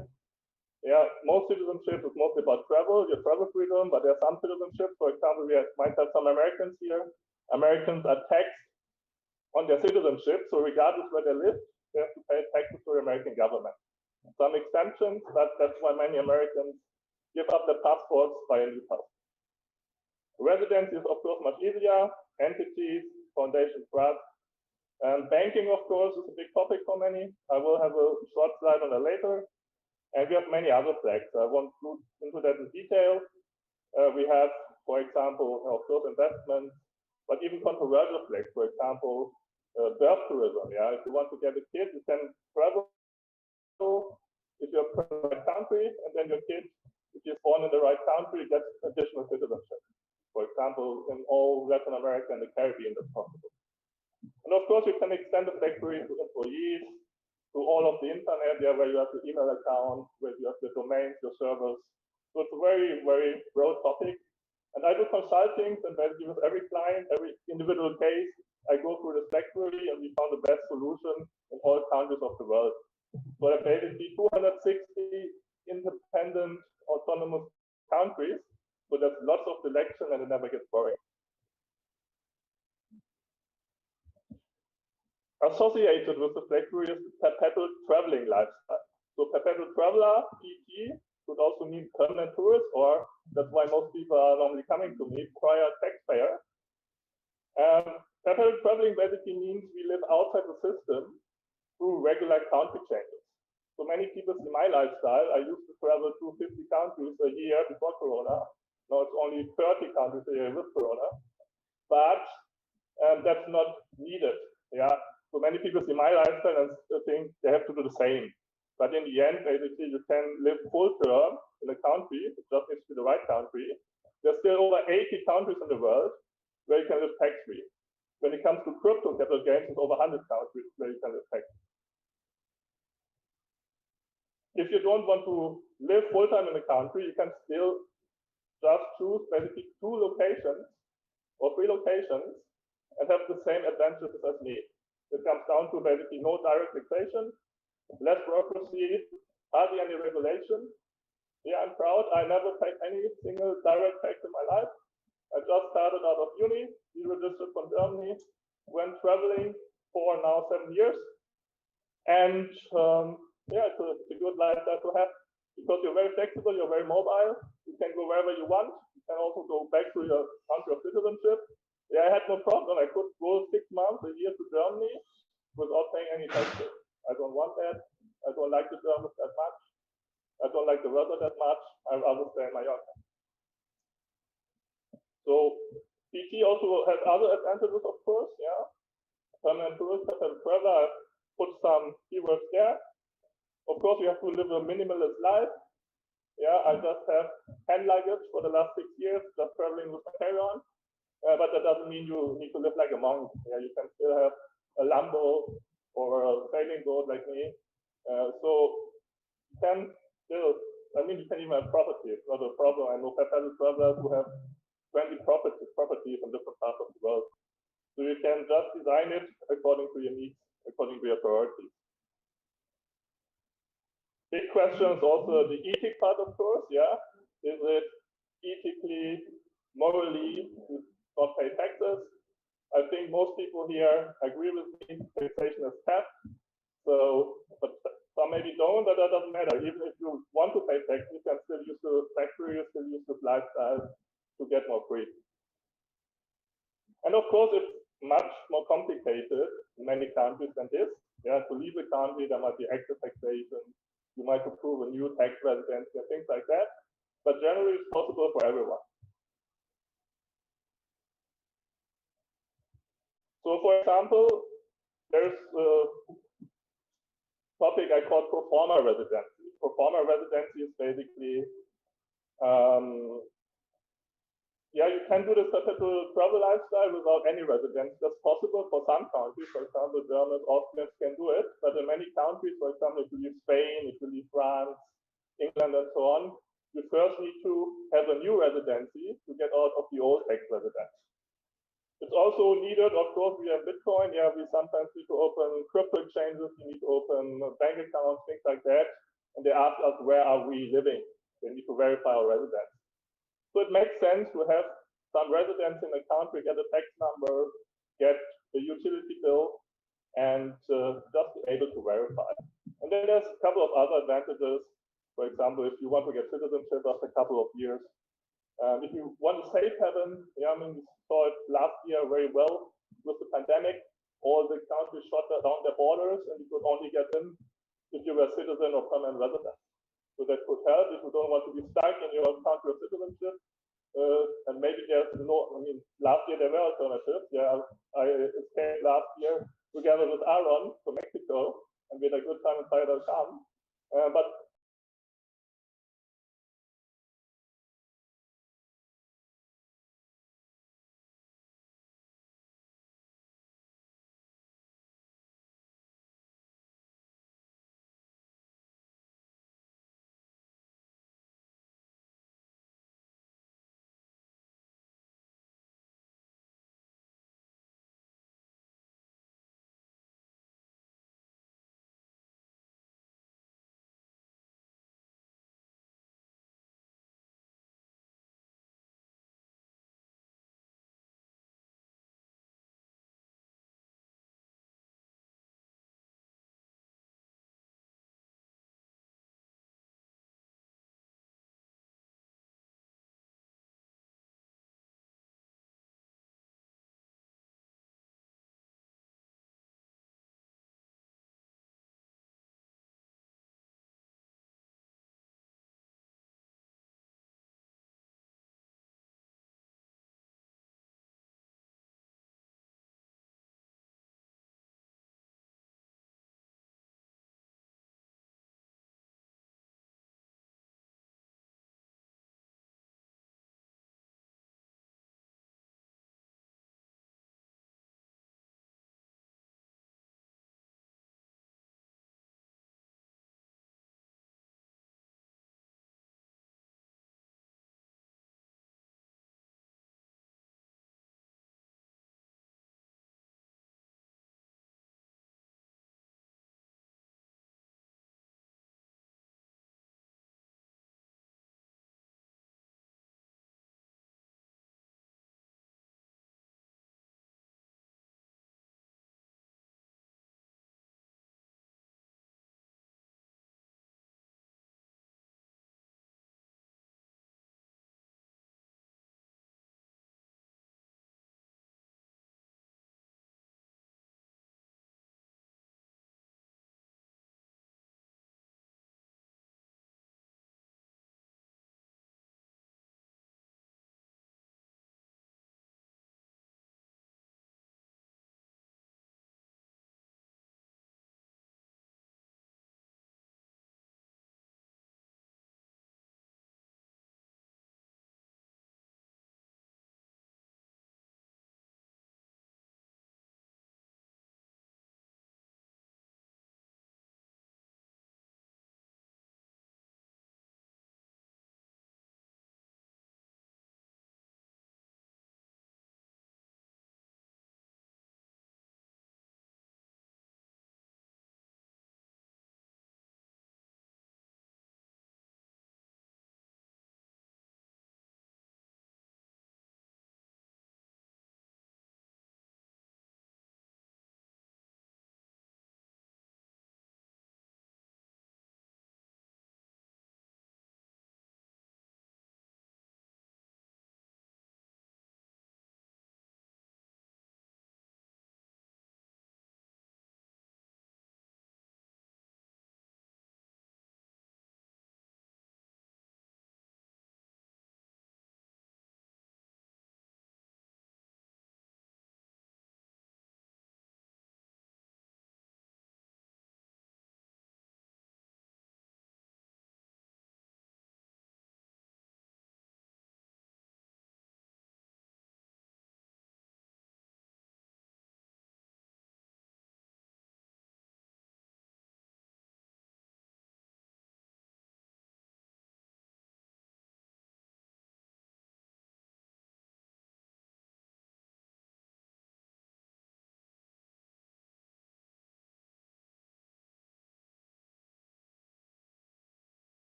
Yeah, most citizenship is mostly about travel, your travel freedom, but there are some citizenship. For example, might have some Americans here. Americans are taxed on their citizenship, so regardless where they live, they have to pay taxes to the American government. Some exemptions, but that's why many Americans give up their passports by a new passport. Residency is, of course, much easier. Entities, foundation, trust. Banking, of course, is a big topic for many. I will have a short slide on that later. And we have many other flags. I won't go into that in detail. We have, for example, of course, investments, but even controversial flags. For example, birth tourism. Yeah, if you want to get a kid, you can travel if you're from the right country, and then your kid, if you're born in the right country, gets additional citizenship. For example, in all Latin America and the Caribbean, that's possible. And of course, you can extend the flag theory to employees, to all of the internet, where you have your email account, where you have the domains, your servers. So it's a very, very broad topic. And I do consulting, and basically with every client, every individual case, I go through the flag theory, and we found the best solution in all countries of the world. So there are basically 260 independent, autonomous countries. So there's lots of selection, and it never gets boring. Associated with the flag theory is the perpetual traveling lifestyle. So perpetual traveler, PT, could also mean permanent tourist, or that's why most people are normally coming to me, prior taxpayer. Perpetual traveling basically means we live outside the system through regular country changes. So many people see my lifestyle. I used to travel to 50 countries a year before Corona. Now it's only 30 countries a year with Corona. But that's not needed. Yeah. So many people see my lifestyle and think they have to do the same. But in the end, basically, you can live full term in a country. It just needs to be the right country. There's still over 80 countries in the world where you can live tax-free. When it comes to crypto capital gains, there's over 100 countries where you can live tax-free. If you don't want to live full time in a country, you can still just choose basically 2 locations or 3 locations and have the same advantages as me. It comes down to basically no direct taxation, less bureaucracy, hardly any regulation. Yeah, I'm proud. I never paid any single direct tax in my life. I just started out of uni, deregistered from Germany, went traveling for now 7 years. And it's a good lifestyle to have because you're very flexible, you're very mobile. You can go wherever you want. You can also go back to your country of citizenship. Yeah, I had no problem. I could go 6 months, a year to Germany without paying any taxes. I don't want that. I don't like the Germans that much. I don't like the weather that much. I'd rather stay in Mallorca. So PT also has other advantages, of course, yeah. Permanent tourist, traveler, I've put some keywords there. Of course, you have to live a minimalist life. Yeah, I just have hand luggage for the last 6 years, just traveling with my carry-on. But that doesn't mean you need to live like a monk. Yeah, you can still have a Lambo or a sailing boat like me. So you can still, I mean, you can even have property. It's not a problem. I know fellow travelers who have 20 properties in different parts of the world. So you can just design it according to your needs, according to your priorities. Big question is also the ethic part, of course. Yeah, is it ethically, morally to not pay taxes? I think most people here agree with me. Taxation is theft. So, but some maybe don't, but that doesn't matter. Even if you want to pay tax, you can still use the factory, you still use the lifestyle to get more free. And of course, it's much more complicated in many countries than this. Yeah, to leave a country, there might be extra taxation. You might approve a new tax residency and things like that. But generally, it's possible for everyone. So, for example, there's a topic I call pro forma residency. Pro forma residency is basically yeah, you can do the perpetual travel lifestyle without any residence. That's possible for some countries. For example, Germans, Austrians can do it. But in many countries, for example, if you leave Spain, if you leave France, England, and so on, you first need to have a new residency to get out of the old tax residence. It's also needed, of course, we have Bitcoin. Yeah, we sometimes need to open crypto exchanges, we need to open bank accounts, things like that. And they ask us, where are we living? They need to verify our residence. So it makes sense to have some residents in the country, get a tax number, get the utility bill, and just be able to verify. And then there's a couple of other advantages. For example, if you want to get citizenship after a couple of years, if you want to safe haven, yeah, I mean, we saw it last year very well with the pandemic. All the countries shut down their borders, and you could only get in if you were a citizen or permanent resident. So that could help if you don't want to be stuck in your country of citizenship. And maybe there's no, I mean, last year there were alternatives. Yeah, I escaped last year together with Aaron to Mexico, and we had a good time in Playa.com. But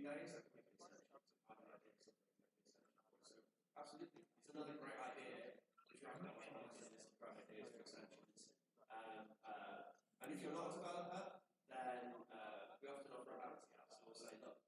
days, I can make research out of ideas, research out. So absolutely, it's another great idea. If you have an option, it's great ideas for extensions. And if you're not a developer, then we often offer a bounty house. So we'll say, look,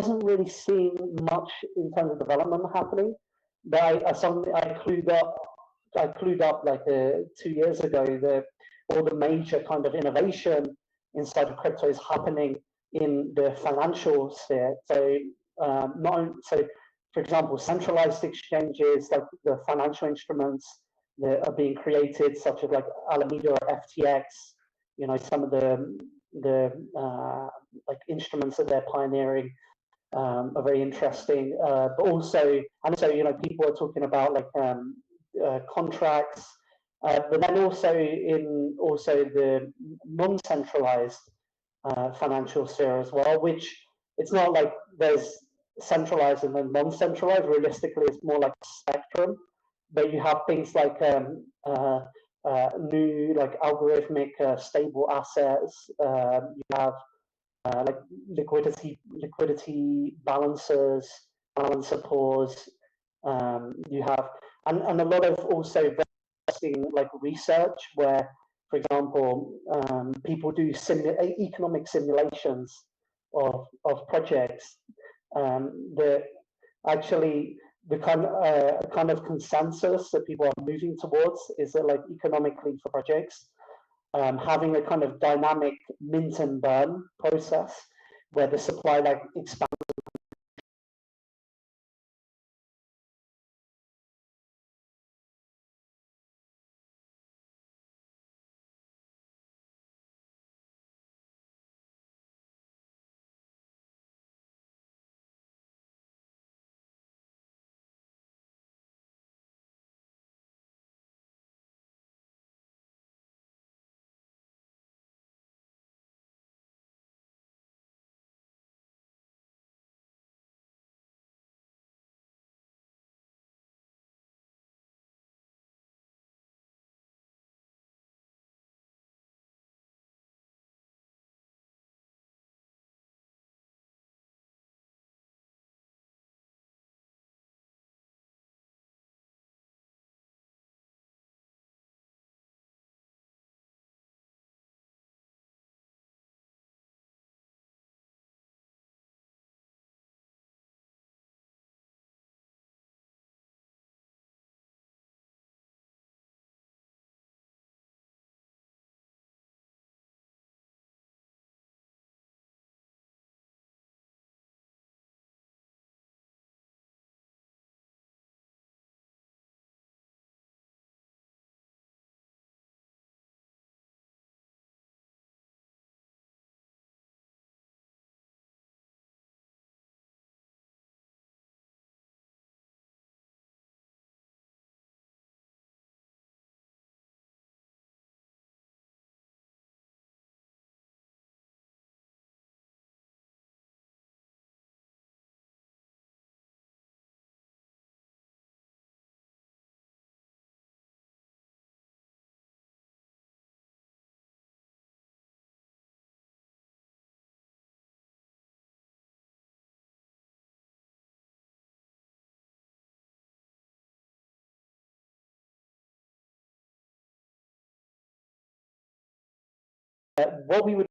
wasn't really seeing much in terms of development happening. But I clued up like 2 years ago that all the major kind of innovation inside of crypto is happening in the financial sphere. So so for example, centralized exchanges like the financial instruments that are being created, such as like Alameda or FTX. You know, some of the like instruments that they're pioneering are very interesting. But also, you know, people are talking about like contracts, but then also the non-centralized financial sphere as well, which it's not like there's centralized and then non-centralized. Realistically, it's more like a spectrum. But you have things like new like algorithmic stable assets. You have like liquidity balancers, balancer pools. You have and a lot of also interesting like research where, for example, people do economic simulations of projects that actually the kind of consensus that people are moving towards is that like economically for projects, having a kind of dynamic mint and burn process where the supply like expands. What we would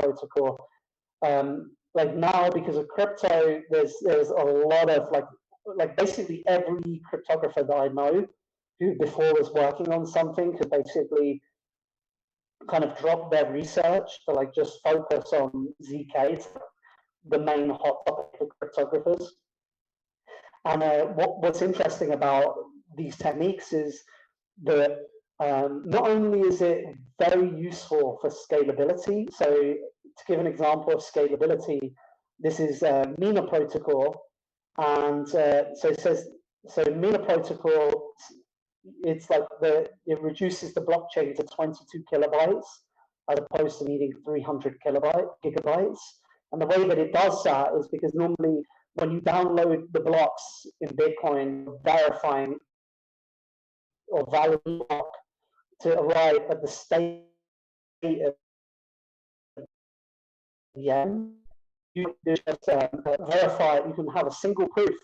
protocol. Like now, because of crypto, there's a lot of like basically every cryptographer that I know who before was working on something could basically kind of drop their research to like just focus on ZK. It's the main hot topic for cryptographers. And what's interesting about these techniques is that not only is it very useful for scalability, so to give an example of scalability, this is Mina protocol, and so it says, so Mina protocol, it's like it reduces the blockchain to 22 kilobytes as opposed to needing 300 gigabytes. And the way that it does that is because normally when you download the blocks in Bitcoin, verifying or validating block to arrive at the state of the end, you just verify. You can have a single proof,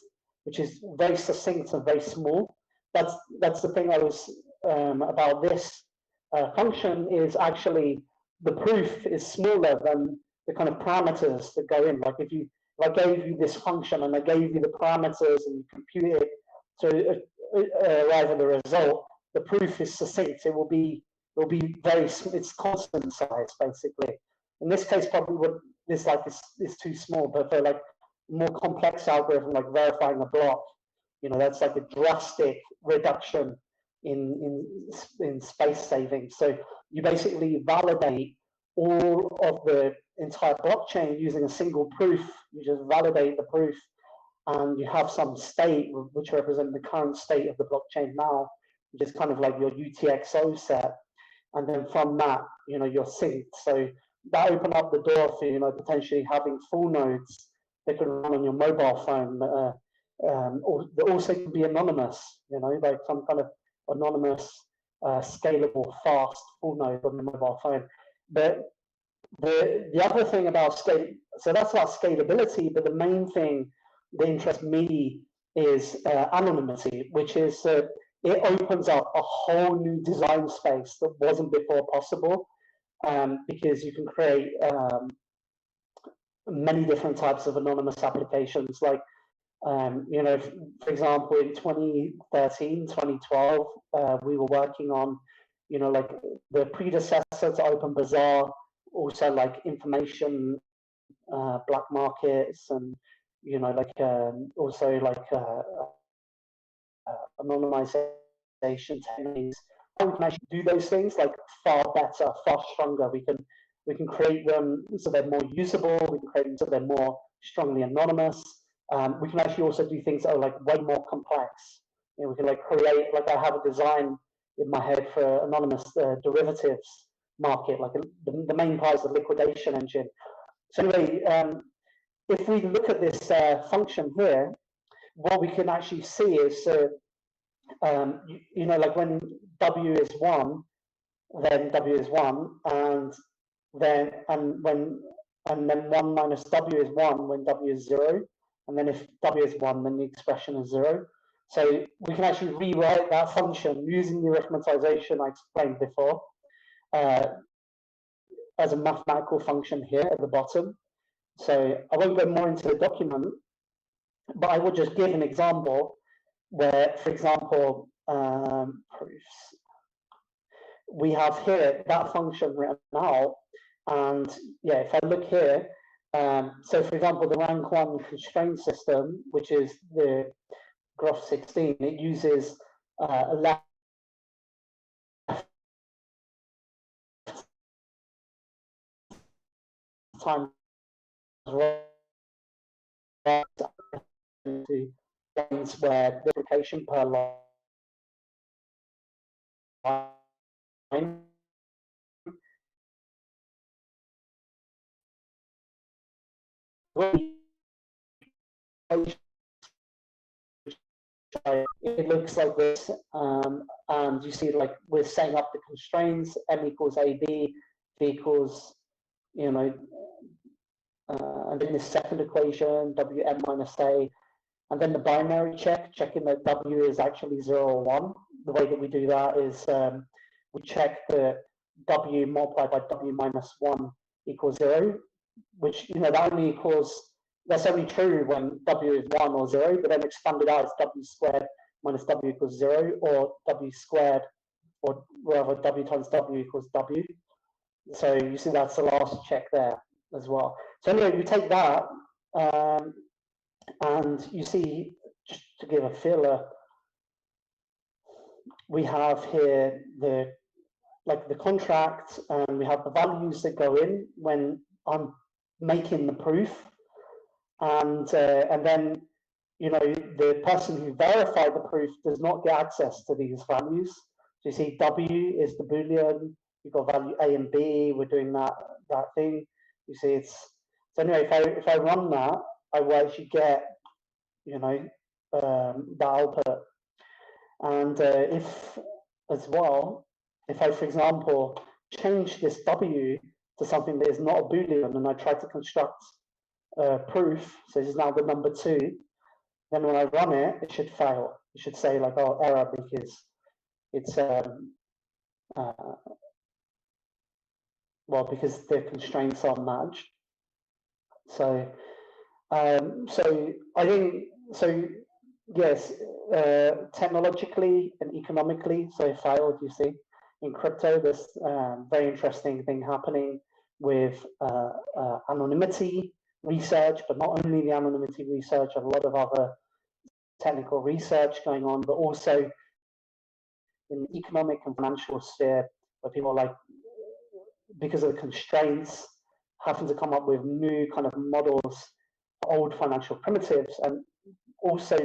which is very succinct and very small. That's the thing I was about this function is actually the proof is smaller than the kind of parameters that go in. Like if I gave you this function and I gave you the parameters and you compute it to arrive at the result, the proof is succinct. It will be very, it's constant size basically. In this case, probably what this like is too small, but for like more complex algorithm like verifying a block, you know, that's like a drastic reduction in space saving. So you basically validate all of the entire blockchain using a single proof. You just validate the proof and you have some state which represents the current state of the blockchain now, which is kind of like your UTXO set. And then from that, you know, you're synced. So that opened up the door for, you know, potentially having full nodes that can run on your mobile phone, or that also can be anonymous, you know, like some kind of anonymous, scalable, fast full node on the mobile phone. But the other thing about scale, so that's about scalability, but the main thing that interests me is anonymity, which is that it opens up a whole new design space that wasn't before possible, because you can create many different types of anonymous applications. Like, you know, for example, in 2013, 2012, we were working on, you know, like the predecessor to Open Bazaar, also like information black markets, and you know, like also like anonymization techniques. How we can actually do those things like far better, far stronger. We can create them so they're more usable. We can create them so they're more strongly anonymous. We can actually also do things that are like way more complex. You know, we can like create, like I have a design in my head for anonymous derivatives market, like the main part is the liquidation engine. So anyway, if we look at this function here, what we can actually see is, you know, like when W is 1, then W is 1, and then 1 minus W is 1 when W is 0, and then if W is 1, then the expression is 0. So we can actually rewrite that function using the arithmetization I explained before, as a mathematical function here at the bottom. So I won't go more into the document, but I will just give an example where, for example, proofs. We have here that function written out, and yeah, if I look here, so for example, the rank 1 constraint system, which is the graph 16, it uses a left times right to gains where the application per line it looks like this, and you see like we're setting up the constraints, m equals ab, v equals, you know, and then the second equation, wn minus a, and then the binary check, checking that w is actually 0 or 1. The way that we do that is we check that w multiplied by w minus 1 equals 0, which, that only equals, that's only true when w is 1 or 0, but then expanded out as w squared minus w equals 0, or w squared, or rather w times w equals w. So you see that's the last check there as well. So anyway, you take that, and you see, just to give a filler, we have here the contract, and we have the values that go in when I'm making the proof, and then the person who verified the proof does not get access to these values. So you see, W is the Boolean. You've got value A and B. We're doing that thing. You see, it's so anyway. If I run that, I will actually get the output. And if as well, if I, for example, change this W to something that is not a Boolean, and I try to construct proof, so this is now the number 2, then when I run it, it should fail. It should say like, oh, error, because it's because the constraints are matched. So so I think, so yes, technologically and economically, so it failed. You see, in crypto, there's very interesting thing happening with anonymity research, but not only the anonymity research, a lot of other technical research going on, but also in the economic and financial sphere, where people are like, because of the constraints, having to come up with new kind of models for old financial primitives, and also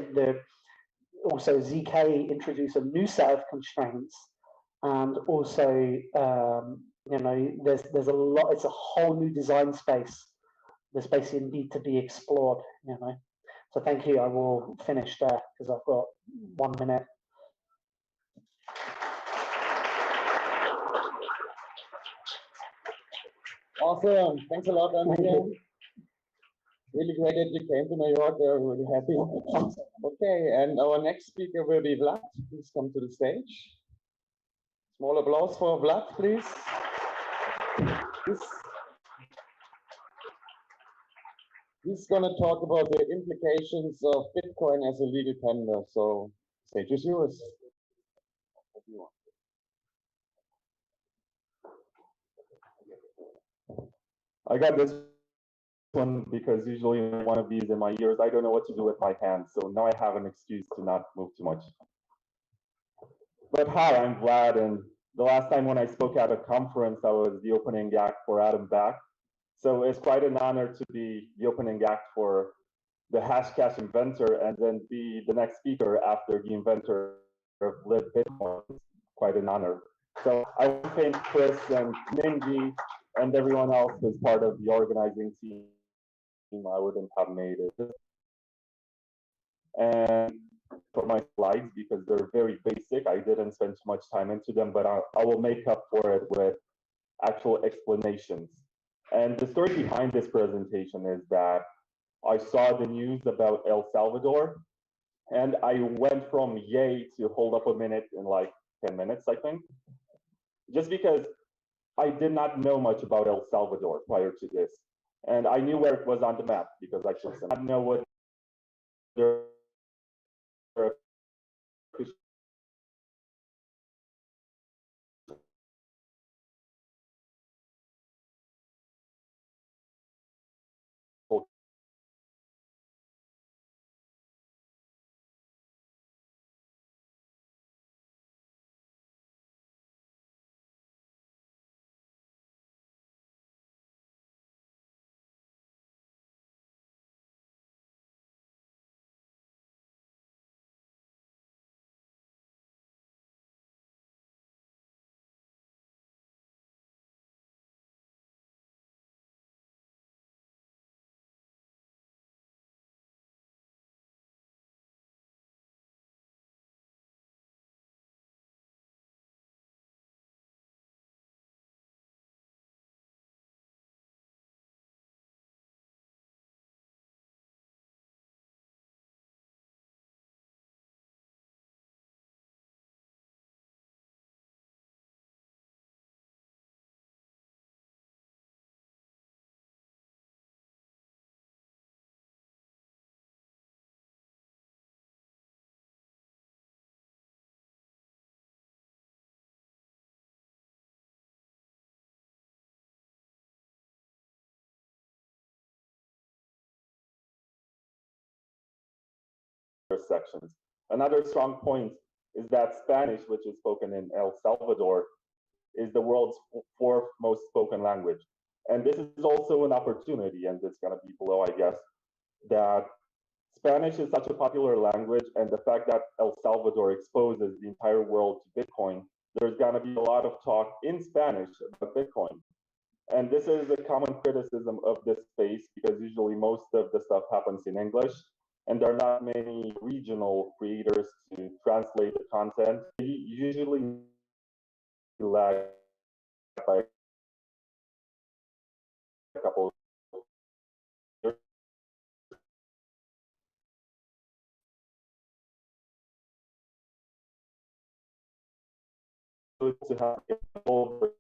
ZK introduced a new set of constraints, and also there's a lot. It's a whole new design space that's basically need to be explored. So thank you. I will finish there because I've got 1 minute. Awesome. Thanks a lot, Anthony. Really great that you came to New York. We're really happy. Okay, and our next speaker will be Vlad. Please come to the stage. Small applause for Vlad, please. He's going to talk about the implications of Bitcoin as a legal tender. So, stage is yours. I got this one because usually one of these in my ears, I don't know what to do with my hands. So now I have an excuse to not move too much. But hi, I'm Vlad, and the last time when I spoke at a conference, I was the opening act for Adam Back. So it's quite an honor to be the opening act for the Hashcash inventor and then be the next speaker after the inventor of Live Bitcoin. It's quite an honor. So I want to thank Chris and Minji and everyone else who's part of the organizing team. I wouldn't have made it. And for my slides, because they're very basic, I didn't spend too much time into them, but I will make up for it with actual explanations. And the story behind this presentation is that I saw the news about El Salvador, and I went from yay to hold up a minute in like 10 minutes, I think, just because I did not know much about El Salvador prior to this. And I knew where it was on the map because I just didn't know what their sections. Another strong point is that Spanish, which is spoken in El Salvador, is the world's fourth most spoken language. And this is also an opportunity, and it's going to be below, I guess, that Spanish is such a popular language, and the fact that El Salvador exposes the entire world to Bitcoin, there's going to be a lot of talk in Spanish about Bitcoin. And this is a common criticism of this space because usually most of the stuff happens in English, and there are not many regional creators to translate the content. They usually lag by a couple of years. To have all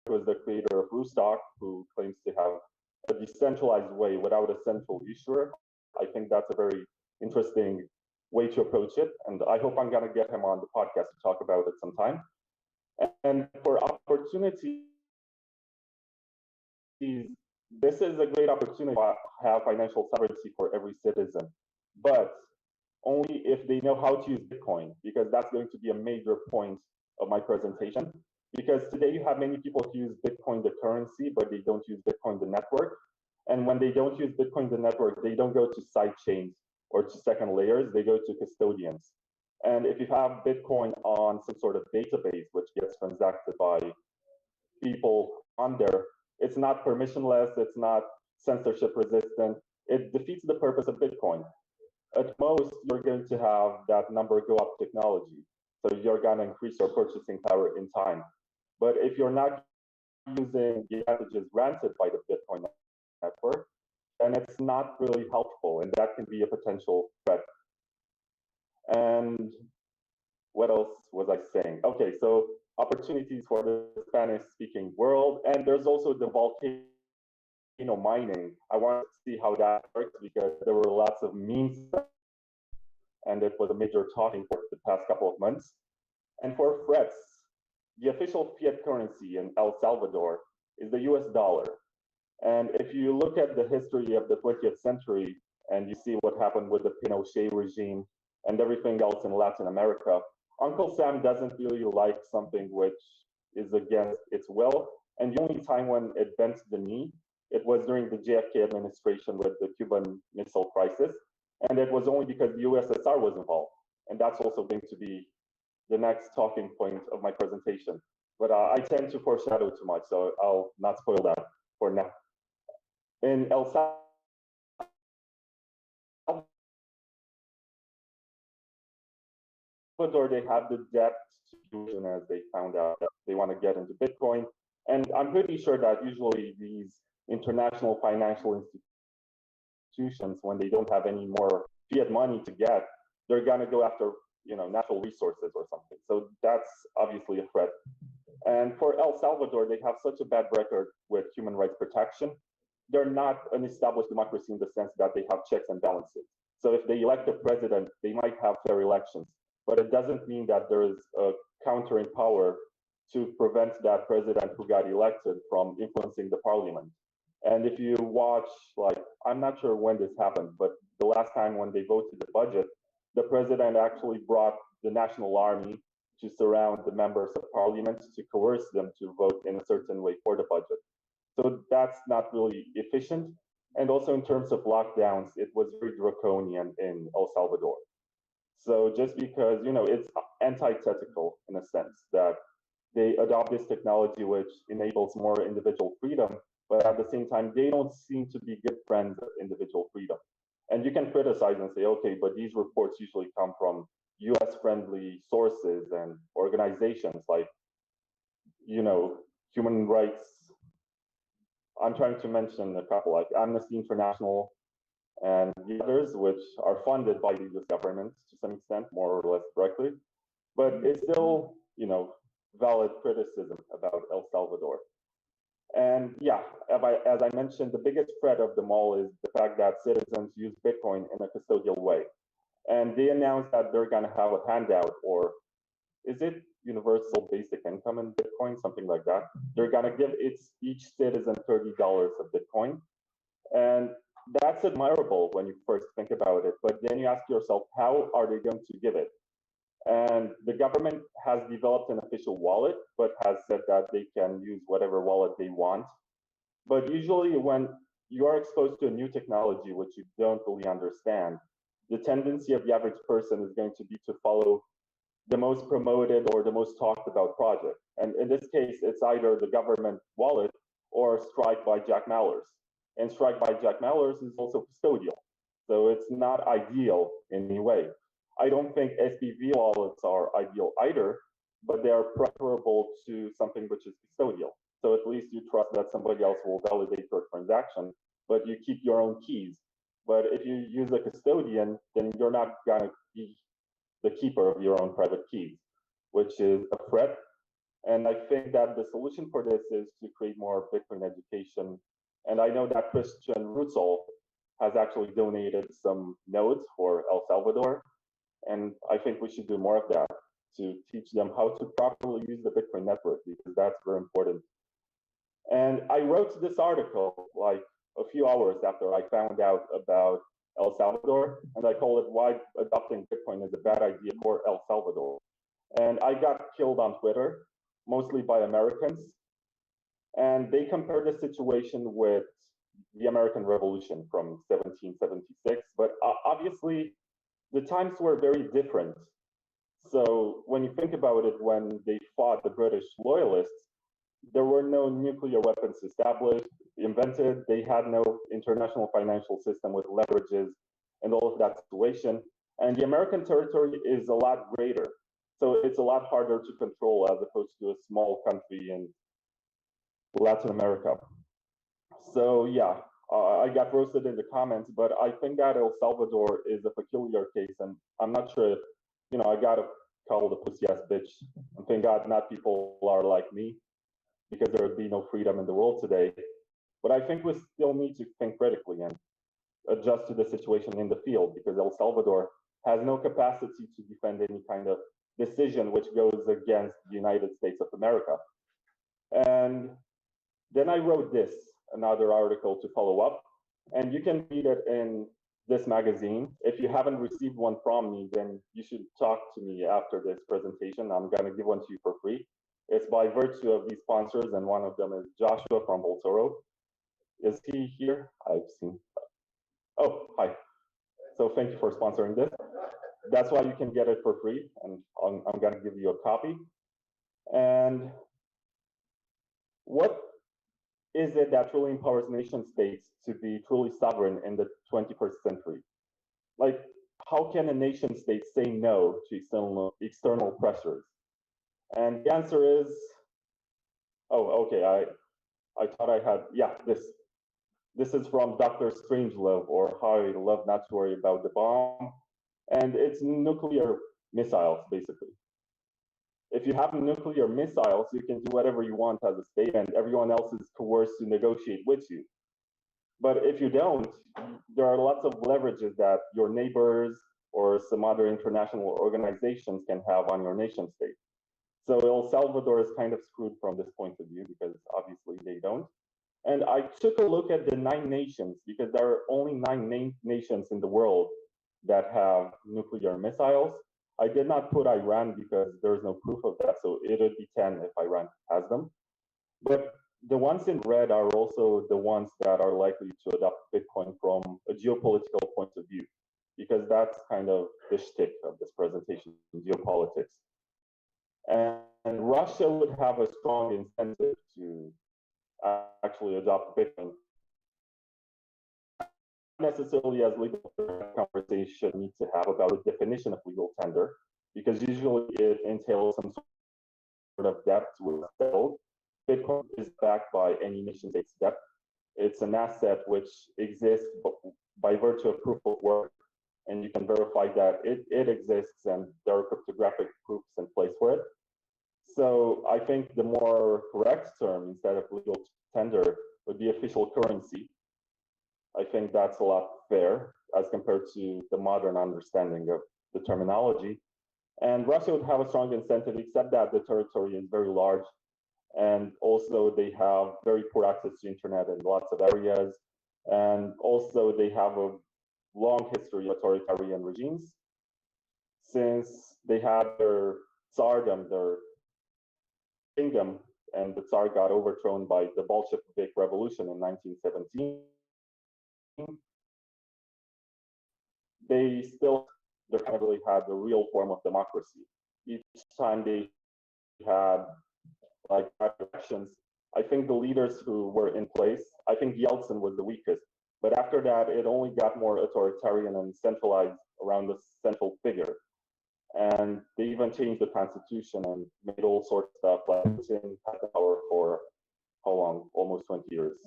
was the creator of Roostock, who claims to have a decentralized way without a central issuer. I think that's a very interesting way to approach it, and I hope I'm going to get him on the podcast to talk about it sometime. And for opportunities, this is a great opportunity to have financial sovereignty for every citizen, but only if they know how to use Bitcoin, because that's going to be a major point of my presentation. Because today you have many people who use Bitcoin the currency, but they don't use Bitcoin the network. And when they don't use Bitcoin the network, they don't go to side chains or to second layers, they go to custodians. And if you have Bitcoin on some sort of database, which gets transacted by people on there, it's not permissionless, it's not censorship resistant. It defeats the purpose of Bitcoin. At most, you're going to have that number go up technology. So you're going to increase your purchasing power in time. But if you're not using the advantages granted by the Bitcoin network, then it's not really helpful, and that can be a potential threat. And what else was I saying? Okay, so opportunities for the Spanish-speaking world, and there's also the volcano mining. I wanted to see how that works because there were lots of memes, and it was a major talking point the past couple of months. And for threats, the official fiat currency in El Salvador is the US dollar. And if you look at the history of the 20th century and you see what happened with the Pinochet regime and everything else in Latin America, Uncle Sam doesn't really like something which is against its will. And the only time when it bent the knee, it was during the JFK administration with the Cuban Missile Crisis. And it was only because the USSR was involved. And that's also going to be the next talking point of my presentation. But I tend to foreshadow too much, so I'll not spoil that for now. In El Salvador, they have the debt to as they found out that they want to get into Bitcoin. And I'm pretty sure that usually these international financial institutions, when they don't have any more fiat money to get, they're going to go after natural resources or something. So that's obviously a threat. And for El Salvador, they have such a bad record with human rights protection. They're not an established democracy in the sense that they have checks and balances. So if they elect a president, they might have fair elections, but it doesn't mean that there is a countering power to prevent that president who got elected from influencing the parliament. And if you watch, I'm not sure when this happened, but the last time when they voted the budget, the president actually brought the national army to surround the members of parliament to coerce them to vote in a certain way for the budget. So that's not really efficient. And also in terms of lockdowns, it was very draconian in El Salvador. So just because, it's antithetical in a sense that they adopt this technology which enables more individual freedom, but at the same time, they don't seem to be good friends of individual freedom. And you can criticize and say, okay, but these reports usually come from US friendly sources and organizations. Like human rights. I'm trying to mention a couple like Amnesty International and the others, which are funded by the US government to some extent, more or less directly. But it's still, valid criticism about El Salvador. And yeah, as I mentioned, the biggest threat of them all is the fact that citizens use Bitcoin in a custodial way. And they announced that they're going to have a handout, or is it universal basic income in Bitcoin, something like that. They're going to give each citizen $30 of Bitcoin. And that's admirable when you first think about it. But then you ask yourself, how are they going to give it? And the government has developed an official wallet, but has said that they can use whatever wallet they want. But usually, when you are exposed to a new technology, which you don't really understand, the tendency of the average person is going to be to follow the most promoted or the most talked about project. And in this case, it's either the government wallet or Strike by Jack Mallers. And Strike by Jack Mallers is also custodial. So it's not ideal in any way. I don't think SPV wallets are ideal either, but they are preferable to something which is custodial. So at least you trust that somebody else will validate your transaction, but you keep your own keys. But if you use a custodian, then you're not going to be the keeper of your own private keys, which is a threat. And I think that the solution for this is to create more Bitcoin education. And I know that Christian Rutzol has actually donated some nodes for El Salvador. And I think we should do more of that to teach them how to properly use the Bitcoin network, because that's very important. And I wrote this article like a few hours after I found out about El Salvador, and I call it Why Adopting Bitcoin is a Bad Idea for El Salvador. And I got killed on Twitter, mostly by Americans. And they compared the situation with the American Revolution from 1776. But obviously, the times were very different. So when you think about it, when they fought the British loyalists, there were no nuclear weapons established, invented. They had no international financial system with leverages and all of that situation. And the American territory is a lot greater. So it's a lot harder to control as opposed to a small country in Latin America. So yeah, I got roasted in the comments, but I think that El Salvador is a peculiar case, and I'm not sure if, I gotta call the pussy ass bitch. And thank God not people are like me, because there would be no freedom in the world today. But I think we still need to think critically and adjust to the situation in the field, because El Salvador has no capacity to defend any kind of decision which goes against the United States of America. And then I wrote another article to follow up, and you can read it in this magazine. If you haven't received one from me, then you should talk to me after this presentation. I'm going to give one to you for free. It's by virtue of these sponsors, and one of them is Joshua from Voltoro. Is he here? I've seen. Oh, hi. So thank you for sponsoring this. That's why you can get it for free, and I'm going to give you a copy. And what is it that truly empowers nation states to be truly sovereign in the 21st century? Like, how can a nation state say no to external pressures? And the answer is, oh, okay, I thought I had, yeah, this is from Dr. Strangelove, or How I Love Not to Worry About the Bomb. And it's nuclear missiles, basically. If you have nuclear missiles, you can do whatever you want as a state, and everyone else is coerced to negotiate with you. But if you don't, there are lots of leverages that your neighbors or some other international organizations can have on your nation state. So El Salvador is kind of screwed from this point of view, because obviously they don't. And I took a look at the 9 nations, because there are only 9 nations in the world that have nuclear missiles. I did not put Iran because there's no proof of that, so it would be 10 if Iran has them. But the ones in red are also the ones that are likely to adopt Bitcoin from a geopolitical point of view, because that's kind of the shtick of this presentation, geopolitics. And Russia would have a strong incentive to actually adopt Bitcoin. Necessarily as legal conversation needs to have about the definition of legal tender, because usually it entails some of debt was settled. Bitcoin is backed by any nation state's debt. It's an asset which exists by virtue of proof of work, and you can verify that it exists and there are cryptographic proofs in place for it. So I think the more correct term instead of legal tender would be official currency. I think that's a lot fair as compared to the modern understanding of the terminology. And Russia would have a strong incentive, except that the territory is very large. And also they have very poor access to internet in lots of areas. And also they have a long history of authoritarian regimes. Since they had their tsardom, their kingdom, and the Tsar got overthrown by the Bolshevik Revolution in 1917, they still never really had the real form of democracy. Each time they had like elections, I think the leaders who were in place, I think Yeltsin was the weakest. But after that, it only got more authoritarian and centralized around the central figure. And they even changed the constitution and made all sorts of stuff like Putin had power for how long? Almost 20 years.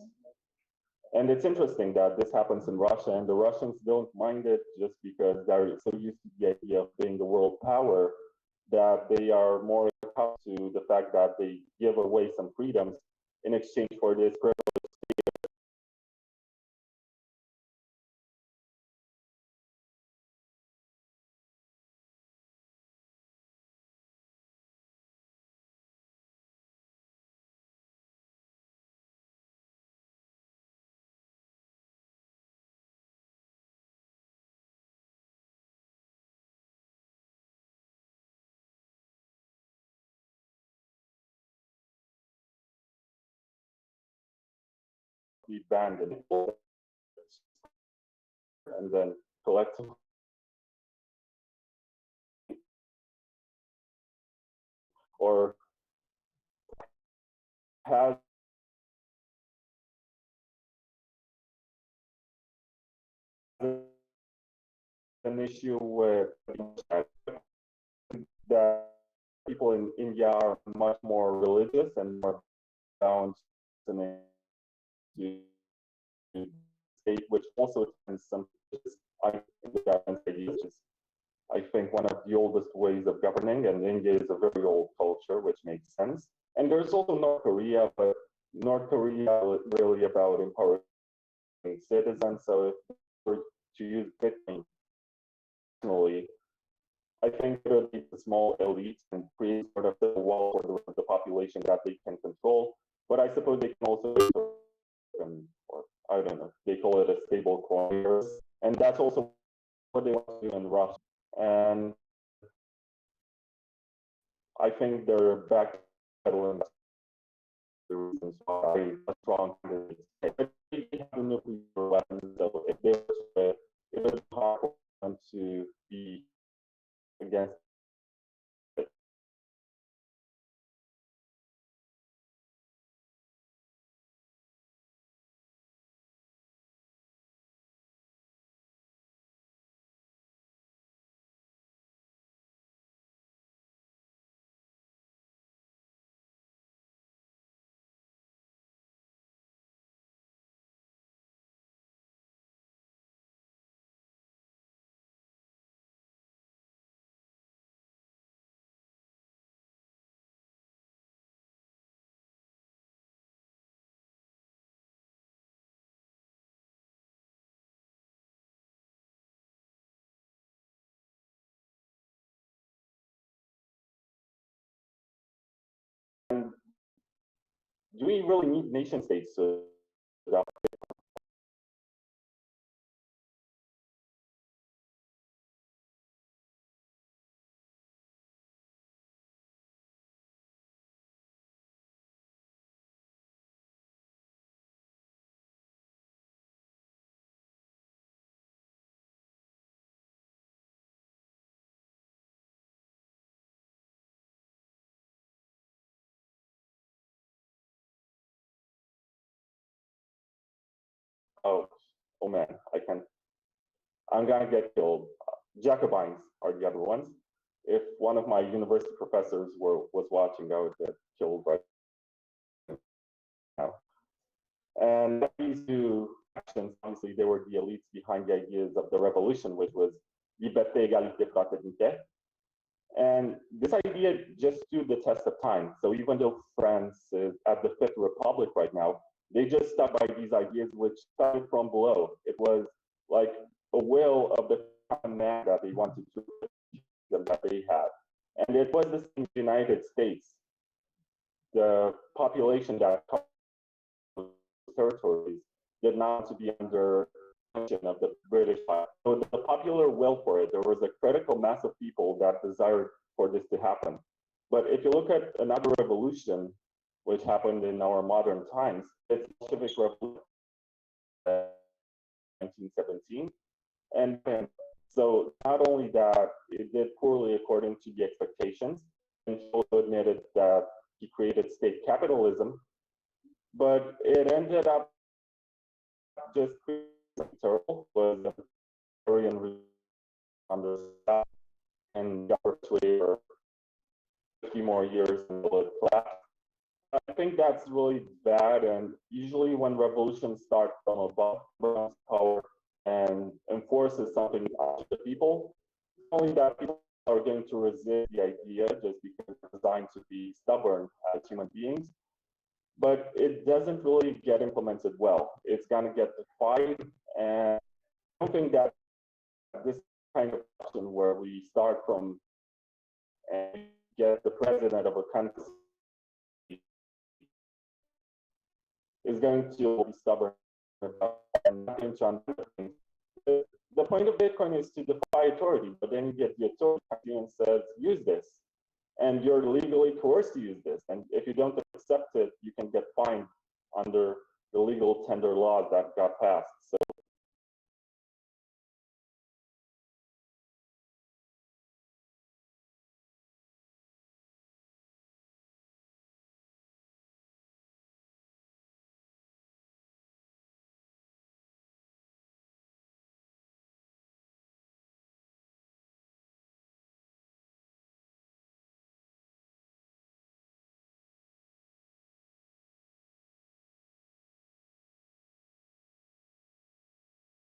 And it's interesting that this happens in Russia, and the Russians don't mind it just because they're so used to the idea of being the world power that they are more accustomed to the fact that they give away some freedoms in exchange for this privilege. Be banned and then collectively or has an issue with that people in India are much more religious and more bound to state, which also tends some I think which is I think one of the oldest ways of governing, and India is a very old culture, which makes sense. And there's also North Korea, but North Korea is really about empowering citizens. So if we were to use Bitcoin, personally, I think it would be the small elites and create sort of the wall for the rest of the population that they can control. But I suppose they can also, or I don't know, they call it a stable coin. And that's also what they want to do in Russia. And I think they're backpedaling the reasons why a strong candidates. But they have the nuclear weapons, so if they were to, it would be hard for them to be against it. And do we really need nation states to adopt? Oh, oh man, I'm gonna get killed. Jacobins are the other ones. if one of my university professors was watching, I would get killed right now. And these two actions, obviously, they were the elites behind the ideas of the revolution, which was liberté, égalité, fraternité. And this idea just stood the test of time. So even though France is at the Fifth Republic right now, they just stuck by these ideas which started from below. It was like a will of the common man that they wanted to that they had. And it was the same United States. The population that territories did not to be under of the British. So the popular will for it, there was a critical mass of people that desired for this to happen. But if you look at another revolution, which happened in our modern times, it's the Bolshevik Revolution, 1917. And so not only that, it did poorly according to the expectations, and he also admitted that he created state capitalism, but it ended up just terrible, was a very understaffed and got persuaded for 50 more years until it collapsed. I think that's really bad, and usually when revolutions start from above power and enforces something on the people, not only that people are going to resist the idea just because they're designed to be stubborn as human beings, but it doesn't really get implemented well. It's going to get defied, and I don't think that this kind of action where we start from and get the president of a country is going to be stubborn and not going to understand. The point of Bitcoin is to defy authority, but then you get the authority and says, use this. And you're legally coerced to use this. And if you don't accept it, you can get fined under the legal tender laws that got passed. So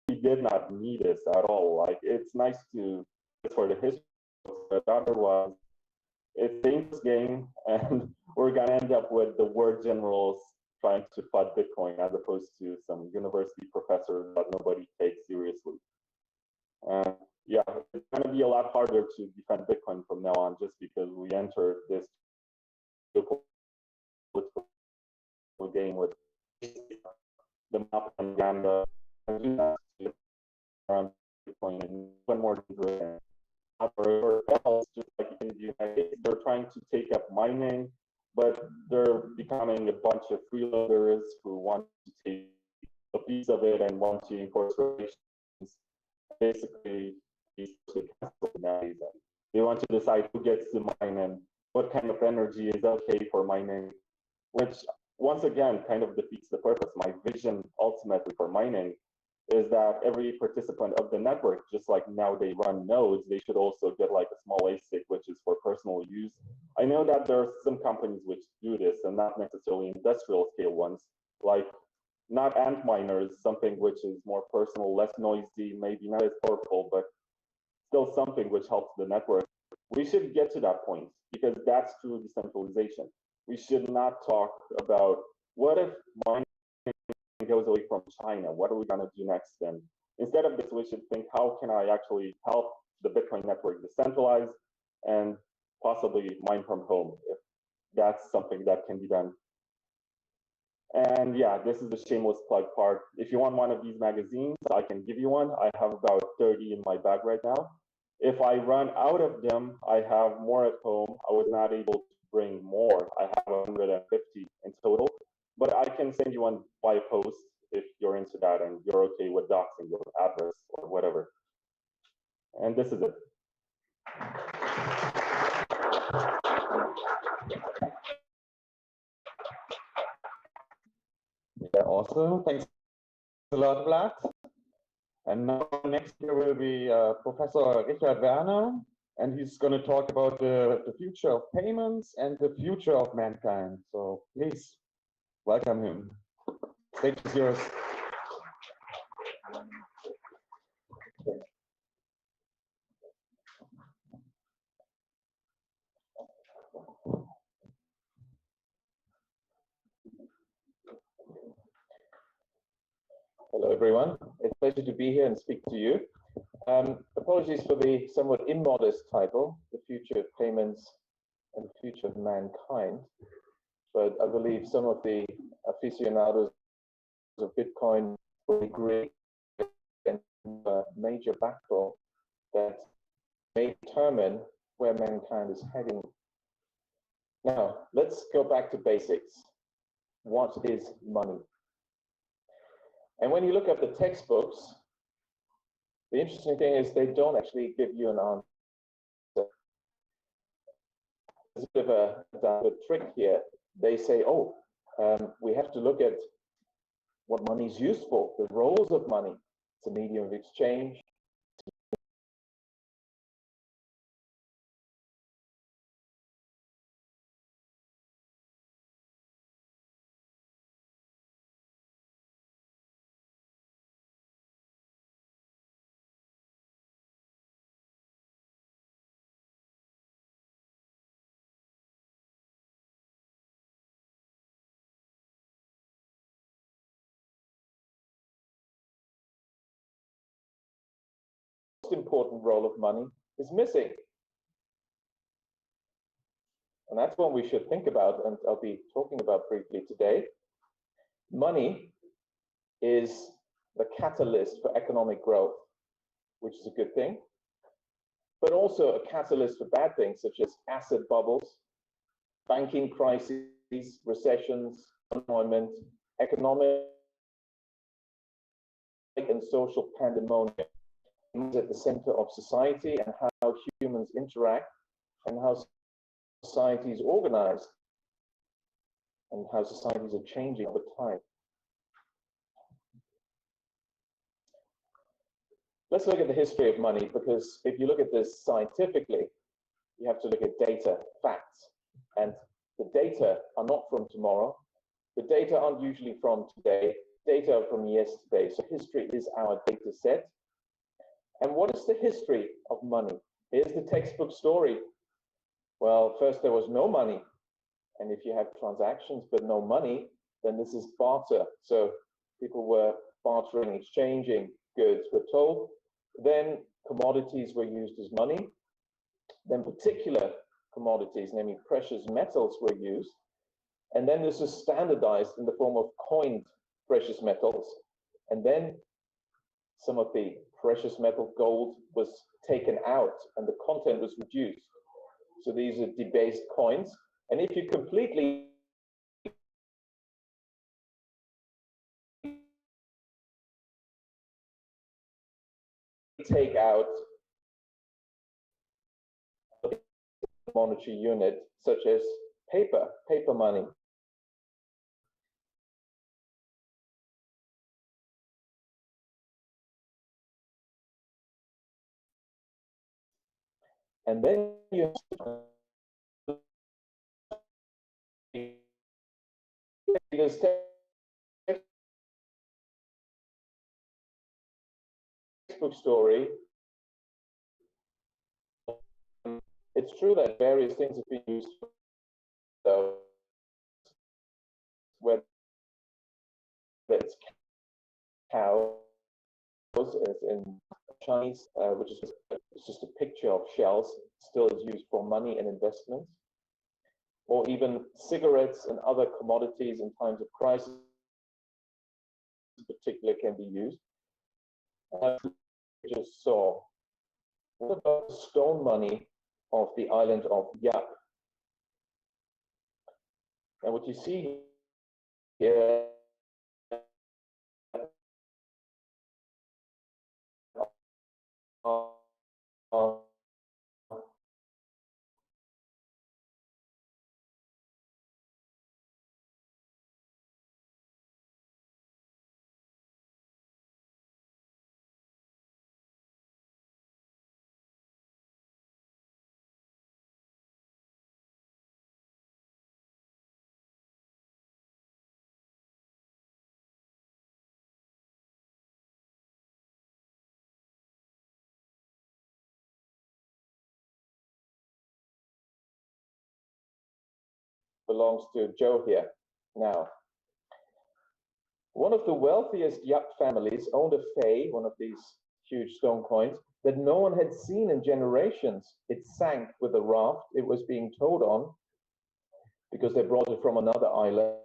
we did not need this at all. Like, it's nice to for the history, but otherwise it's a dangerous game, and we're gonna end up with the word generals trying to fight Bitcoin as opposed to some university professors that nobody takes seriously. And yeah, it's gonna be a lot harder to defend Bitcoin from now on, just because we entered this political game with the propaganda around Bitcoin and even more dangerous. Or else, just like in the United States, they're trying to take up mining, but they're becoming a bunch of freeloaders who want to take a piece of it and want to enforce regulations. Basically, they want to decide who gets to mine and what kind of energy is okay for mining, which once again kind of defeats the purpose. My vision ultimately for mining is that every participant of the network, just like now they run nodes, they should also get like a small ASIC, which is for personal use. I know that there are some companies which do this, and not necessarily industrial scale ones, like not ant miners, something which is more personal, less noisy, maybe not as powerful, but still something which helps the network. We should get to that point, because that's true decentralization. We should not talk about what if mining goes away from China, what are we going to do next? And instead of this, we should think, how can I actually help the Bitcoin network decentralize and possibly mine from home, if that's something that can be done. And yeah, this is the shameless plug part. If you want one of these magazines, I can give you one. I have about 30 in my bag right now. If I run out of them, I have more at home. I was not able to bring more. I have 150 in total, but I can send you one by post if you're into that and you're okay with doxing your address or whatever. And this is it. Yeah, awesome. Thanks a lot, Vlad. And now next here will be Professor Richard Werner, and he's going to talk about the future of payments and the future of mankind. So please welcome him. Stage is yours. Hello, everyone. It's a pleasure to be here and speak to you. Apologies for the somewhat immodest title, The Future of Payments and the Future of Mankind. But I believe some of the aficionados of Bitcoin will agree and a major battle that may determine where mankind is heading. Now, let's go back to basics. What is money? And when you look at the textbooks, the interesting thing is they don't actually give you an answer. There's a bit of a trick here. They say, oh, we have to look at what money is used for, the roles of money. It's a medium of exchange. The most important role of money is missing. And that's one we should think about, and I'll be talking about briefly today. Money is the catalyst for economic growth, which is a good thing, but also a catalyst for bad things such as asset bubbles, banking crises, recessions, unemployment, economic and social pandemonium. It's at the center of society and how humans interact and how society is organized and how societies are changing over time. Let's look at the history of money, because if you look at this scientifically, you have to look at data, facts, and the data are not from tomorrow. The data aren't usually from today. Data are from yesterday. So history is our data set. And what is the history of money? Here's the textbook story. Well, first there was no money. And if you have transactions but no money, then this is barter. So people were bartering, exchanging goods, we're told. Then commodities were used as money. Then particular commodities, namely precious metals, were used. And then this was standardized in the form of coined precious metals. And then some of the precious metal gold was taken out and the content was reduced. So these are debased coins. And if you completely take out the monetary unit, such as paper money, and then you because textbook story, it's true that various things have been used, so whether it's cows, as in Chinese, which is just a picture of shells, still is used for money and investments, or even cigarettes and other commodities in times of crisis, in particular, can be used. Just saw. What about the stone money of the island of Yap? And what you see here are belongs to Joe here. Now, one of the wealthiest Yap families owned a fay, one of these huge stone coins, that no one had seen in generations. It sank with a raft it was being towed on because they brought it from another island.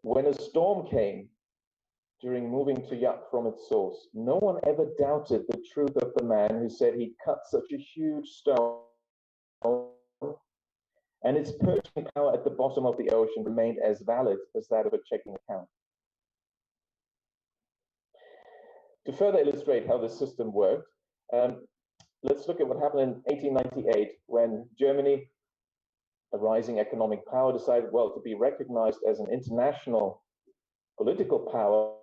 When a storm came during moving to Yap from its source, no one ever doubted the truth of the man who said he'd cut such a huge stone, and its purchasing power at the bottom of the ocean remained as valid as that of a checking account. To further illustrate how this system worked, let's look at what happened in 1898 when Germany, a rising economic power, decided, well, to be recognized as an international political power,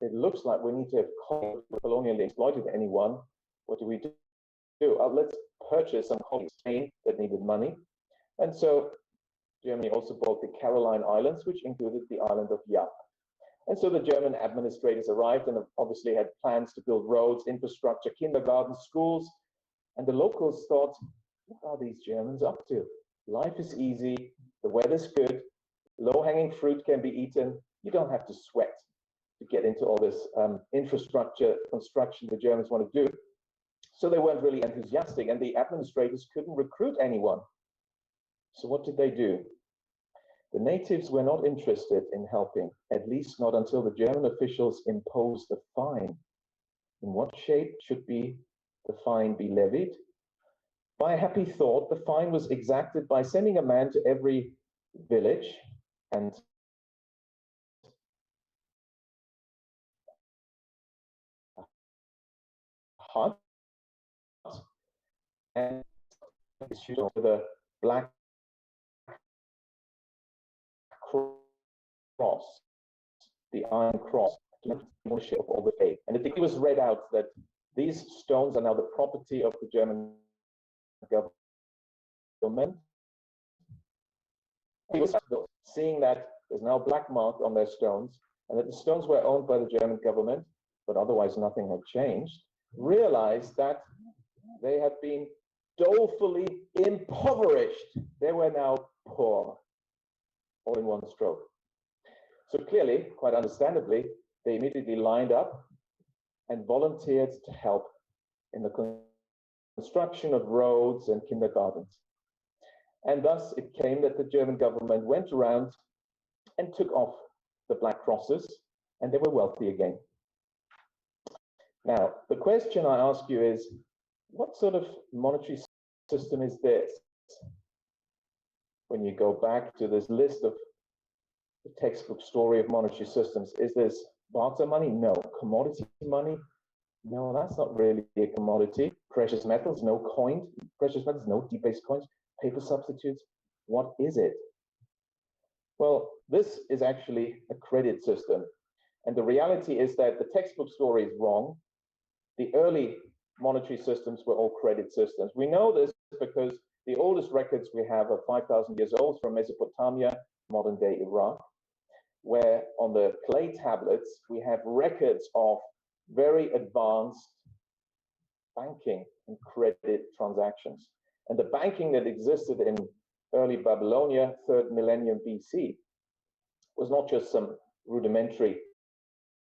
it looks like we need to have colonially exploited anyone. What do we do? Let's purchase some colonies that needed money. And so Germany also bought the Caroline Islands, which included the island of Yap. And so the German administrators arrived and obviously had plans to build roads, infrastructure, kindergartens, schools. And the locals thought, what are these Germans up to? Life is easy, the weather's good, low-hanging fruit can be eaten. You don't have to sweat to get into all this infrastructure construction the Germans want to do. So they weren't really enthusiastic, and the administrators couldn't recruit anyone. So what did they do? The natives were not interested in helping, at least not until the German officials imposed a fine. In what shape should the fine be levied? By a happy thought, the fine was exacted by sending a man to every village and hut and issued with a black cross, the Iron Cross, to ownership of all the faith. And the decree was read out that these stones are now the property of the German government. Seeing that there's now a black mark on their stones, and that the stones were owned by the German government, but otherwise nothing had changed, realized that they had been dolefully impoverished. They were now poor, all in one stroke. So clearly, quite understandably, they immediately lined up and volunteered to help in the construction of roads and kindergartens. And thus it came that the German government went around and took off the black crosses, and they were wealthy again. Now, the question I ask you is, what sort of monetary system is this? When you go back to this list of the textbook story of monetary systems, is this barter money? No. Commodity money? No, that's not really a commodity. Precious metals? No. Coin? Precious metals? No. Debased coins? Paper substitutes? What is it? Well, this is actually a credit system. And the reality is that the textbook story is wrong. The early monetary systems were all credit systems. We know this because the oldest records we have are 5,000 years old from Mesopotamia, modern day Iraq, where on the clay tablets, we have records of very advanced banking and credit transactions. And the banking that existed in early Babylonia, 3rd millennium BC, was not just some rudimentary